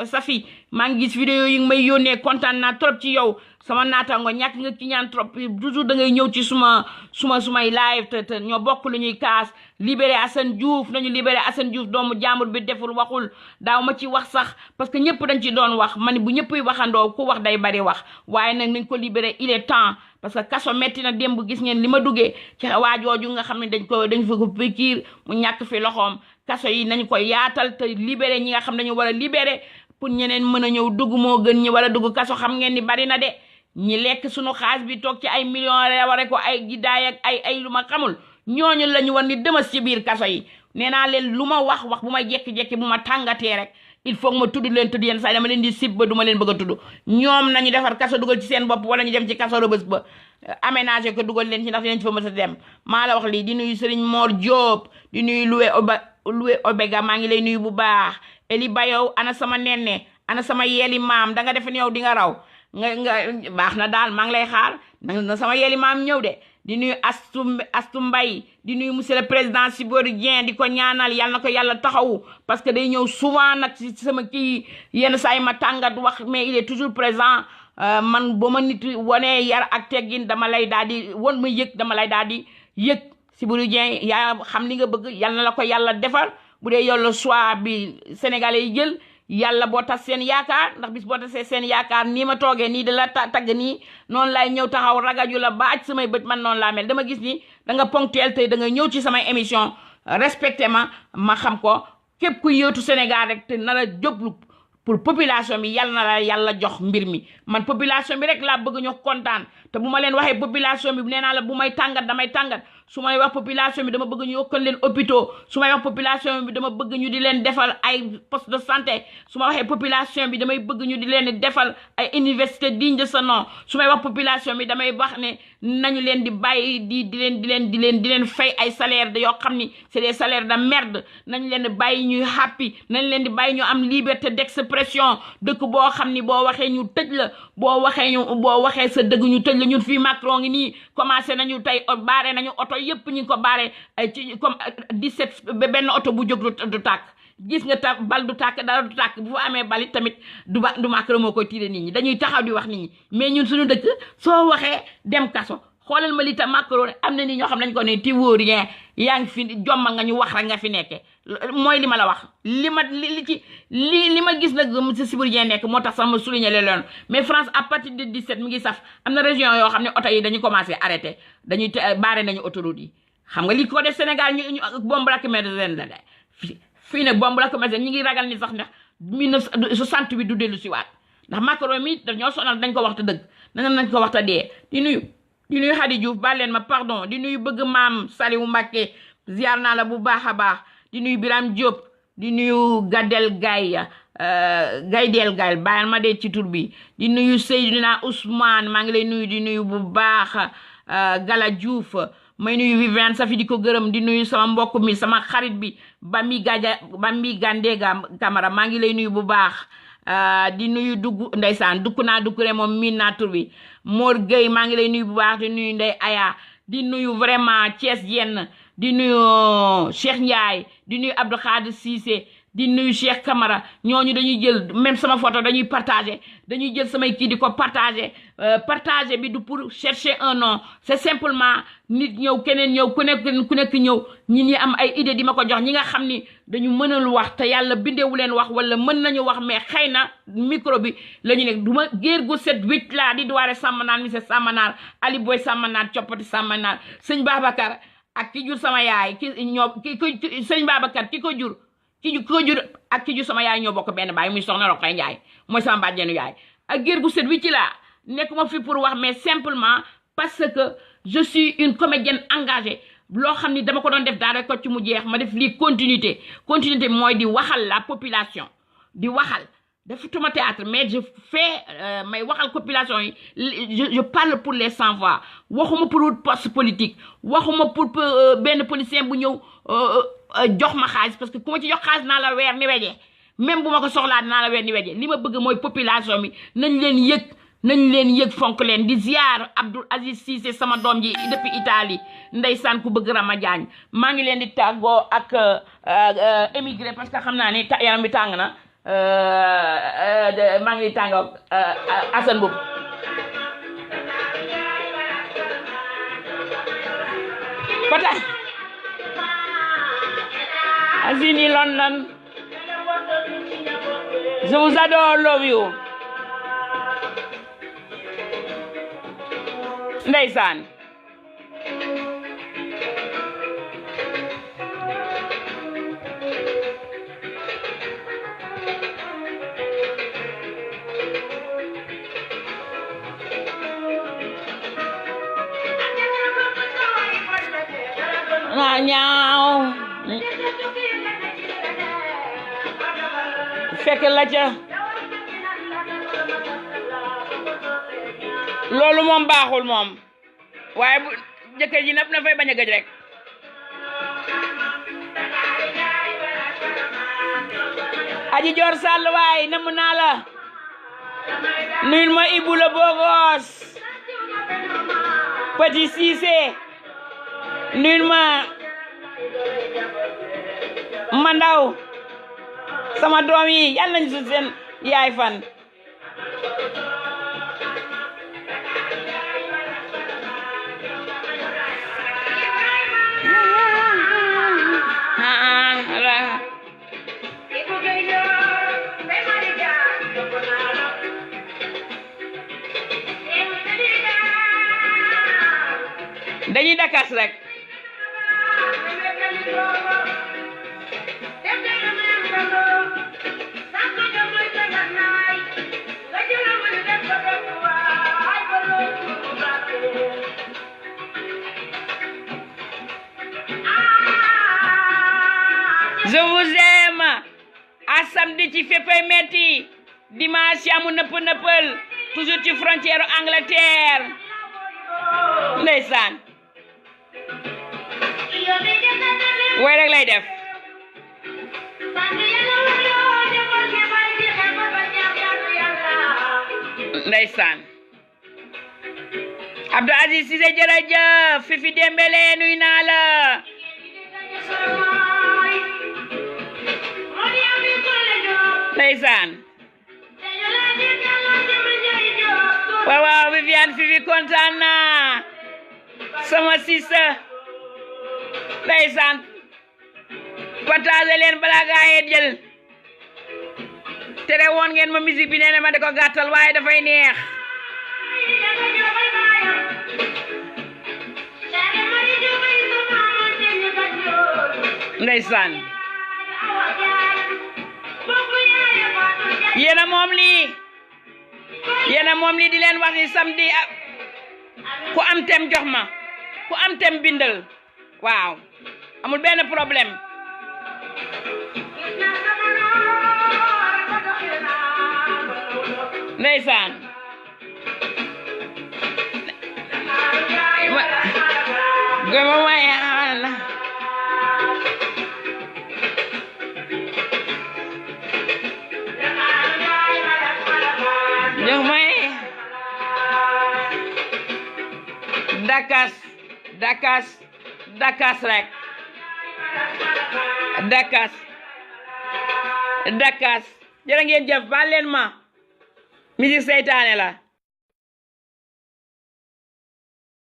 A: Safi maa ngi gis vidéo yi may yónnee kontaan naa trop ci yow sama naataango ñàkk nga ci ñaan trop toujours da ngay ñëw ci sumay live te ñoo bokk lu ñuy kaas libéré Assane Diouf nañu libéré Assane Diouf doomu jàmbur bi deful waxul daaw ma ci wax sax parce que ñëpp dañ ci doon wax man bu ñëpp waxandoo ku wax day bari wax waaye nag nañ ko libéré il est temps parce que kaso metti na démb gis ngeen li ma duggee ci waajooju nga xam ne dañ fa ko pikiir mu ñàkk fi loxoom kaso yi nañ ko yaatal te libéré ñi nga xam dañu war a libéré pour ñeneen mën a ñëw dugg moo gën ñi war a dugg kaso xam ngeen ni bari na de ñi lekk suñu xaalis bi toog ci ay millions reware ko ay giddaay ak ay lu ma xamul ñooñu la ñu war ni demas ci biir kaso yi nee naa leen lu ma wax bu may jekki-jekki bu ma tàngatee rek il faut ma tudd leen tudd yenn saa dama leen di sib ba du ma leen bëgg a tudd ñoom nañu defar kaso dugal ci seen bopp wala ñu dem ci kaso Rebeuss ba aménagé ko dugal leen ci ndax dinañ fa mës a dem maa la wax lii di nuyu Serigne Mor Diop di nuyu Loué Obega maa ngi lay nuyu bu baax Eli Bayow ana sama nenne ana sama yeeli maam da nga defe ne yow di nga raw nga baax na daal maa ngi lay xaar na sama yeeli maam ñëw de di nuyu Astu Mbay di nuyu monsieur le président Sibori Dieng di ko ñaanal yal na ko yàlla taxawu parce que day ñëw souvent nag ci sama kii yenn saa yi ma tàngat wax mais il est toujours présent man ba ma nit wane yar ak teggin dama lay daal di won ma yëg dama lay daal di yëg Sibori Dieng yaa xam li nga bëgg yal na la ko yàlla defal bu dee yow la choix bi sénégalais yi jël yàlla boo tas seen yaakaar ndax bis boo tasee seen yaakaar nii ma toogee nii da la tagg nii noonu laay ñëw taxaw ragaju la ba aj samay bët man noonu laa mel dama gis ni da nga ponctuel tey da nga ñëw ci samay émission respecté ma xam ko képp ku yëtu Sénégal rek te nar a jublu pour population bi yàlla na la yàlla jox mbir mi man population bi rek laa bëgg ñu kontaan te bu ma leen waxee population bi nee naa la bu may tàngat damay tàngat su may wax population bi dama bëgg ñu yokkal leen hôpitaux su may wax population bi dama bëgg ñu di leen defal ay poste de santé su ma waxee population bi damay bëgg ñu di leen defal ay université digne de ce nom su may wax population bi damay wax ne nañu leen di bàyyi di leen fay ay salaire de yoo xam ni c'est des salaires de merde nañu leen di bàyyi ñuy happy nañu leen di bàyyi ñu am liberté d'expression dëkk boo xam ni boo waxee ñu tëj la boo waxee sa dëgg ñu tëj la ñun fii Macron ngi nii commencé nañu tey baare nañu oto yëpp ñu ngi ko baare ci comme 17 benn oto bu jóg du tàkk gis nga bal du tàkk dara du tàkk bu fa amee balit tamit du Macron moo koy tiire nit ñi dañuy taxaw di wax nit ñi mais ñun suñu dëkk soo waxee dem kaso xoolal ma li tam Macron am na ni ñoo xam nañ ko ne ti wóor rien yaa ngi fi jomma nga ñu wax rek nga fi nekke mooy li ma la wax li ma gis nag monsieur Sibourien nekk moo tax sax ma souligner leen mais France à partir de 17 mi ngi saf am na région yoo xam ne oto yi dañu commencé arrêté dañuy baare nañu autoroute yi xam nga li ko def Sénégal ñu bombe lacrymogène la de fii nag bombe lacrymogène ñi ngi ragal ni sax ndax 1968 du dellu si waat ndax Macron mi dañoo sonal dañ ko waxta dëgg nañ ko waxta dee di nuyu Khady Diouf baal leen ma pardon di nuyu bëgg maam Saliou Mbacké ziar naa la bu baax a baax di nuyu Biram Diop di nuyu Gadel Gaye Gaydel Gaye bàyyal ma dee ci tur bi di nuyu Seydina Ousmane maa ngi lay nuyu di nuyu bu baax Gala Diouf may nuyu Viviane Safi di ko gërëm di nuyu sama mbokk mi sama xarit bi Bambi Gandega Camara maa ngi lay nuyu bu baax di nuyu dugg ndeysaan dukk rek moom miin naa tur bi Mor Gueye maa ngi lay nuyu bu baax di nuyu Ndey Aya di nuyu vraiment Thiès Yenn di nuyu Cheikh Ndiaye di nuyu Abdou Khadir Cissé di nuyu Cheikh Camara ñooñu dañuy jël même sama photo dañuy partager dañuy jël samay kii di ko partager bi du pour chercher un nom c'est simplement nit ñëw keneen ñëw ku nekk ñëw ñi am ay idée di ma ko jox ñi nga xam ni dañu mënal wax te yàlla bindewu leen wax wala mën nañu wax mais xëy na micro bi la ñu nekk du ma géer gu set wicc laa di doire sàmmanaar monsieur sàmmanaar Ali Boy sàmmanaar coppati sàmmanaar sëñ Babacar ak ki jur sama yaay sëñ Babacar ki ko jur ak ki jur sama yaay ñoo bokk benn baay muy soxna Rokhaya Ndiaye mooy sama bàjjenu yaay ak géer gu set wi ci laa nekkuma fi pour wax mais simplement parce que je suis une comédienne engagée loo xam ni dama ko doon def daal rek ko ci mu jeex ma def lii continuité mooy di waxal la population di waxal defatuma théâtre mais je fais may waxal population yi je parle pour les sans voix waxuma pour poste politique waxuma pour benn politicien bu ñëw jox ma xaalis parce que ku ma ci jox xaalis naa la weer ni weje même bu ma ko soxlaa naa la weer ni weje li ma bëgg mooy population bi nañ leen yëg fonk leen di ziar Abdoul Aziz Cissé sama doom ji depuis Italie ndeysaan ku bëgg Rama Diagne maa ngi leen di tàggoo ak émigré parce que xam naa ni yaram bi tàng na maa ngi tàggoo Assane Boub pata Asini London je vous adore love you ndeysaan ñaaw fekk la ca loolu moom baaxul moom waaye bu jëkkër ji na fay bañ a gëj rek Aji Joor Sall waay namm naa la nuyul ma Ibou la Bogos Petit Cissé nuyul ma Mandaw sama doom yi yàlla nañ su seen yaay fan dañuy dakas rek samedi ci féppay metti dimanche amu nëppal toujours ci frontière Angleterre ndeysaan way rek lay def ndeysaan Abdou Aziz Cissé jërëjëf Fifi Dembélé nuy naa la ndeysaan waaw Viviane Fifi kontaan naa sama sista ndeysaan partage leen balaa gaa yee jël tere woon ngeen ma musique bi nee na ma da ko gàttal waaye dafay neex ndeysaan yéena moom lii di leen wax ni samedi ku am tem jox ma ku am tem bindal waaw amul benn problème ndeysaan goma may ala jox may dakas rek dakas jërë ngeen jëf baal leen ma musique seytaane la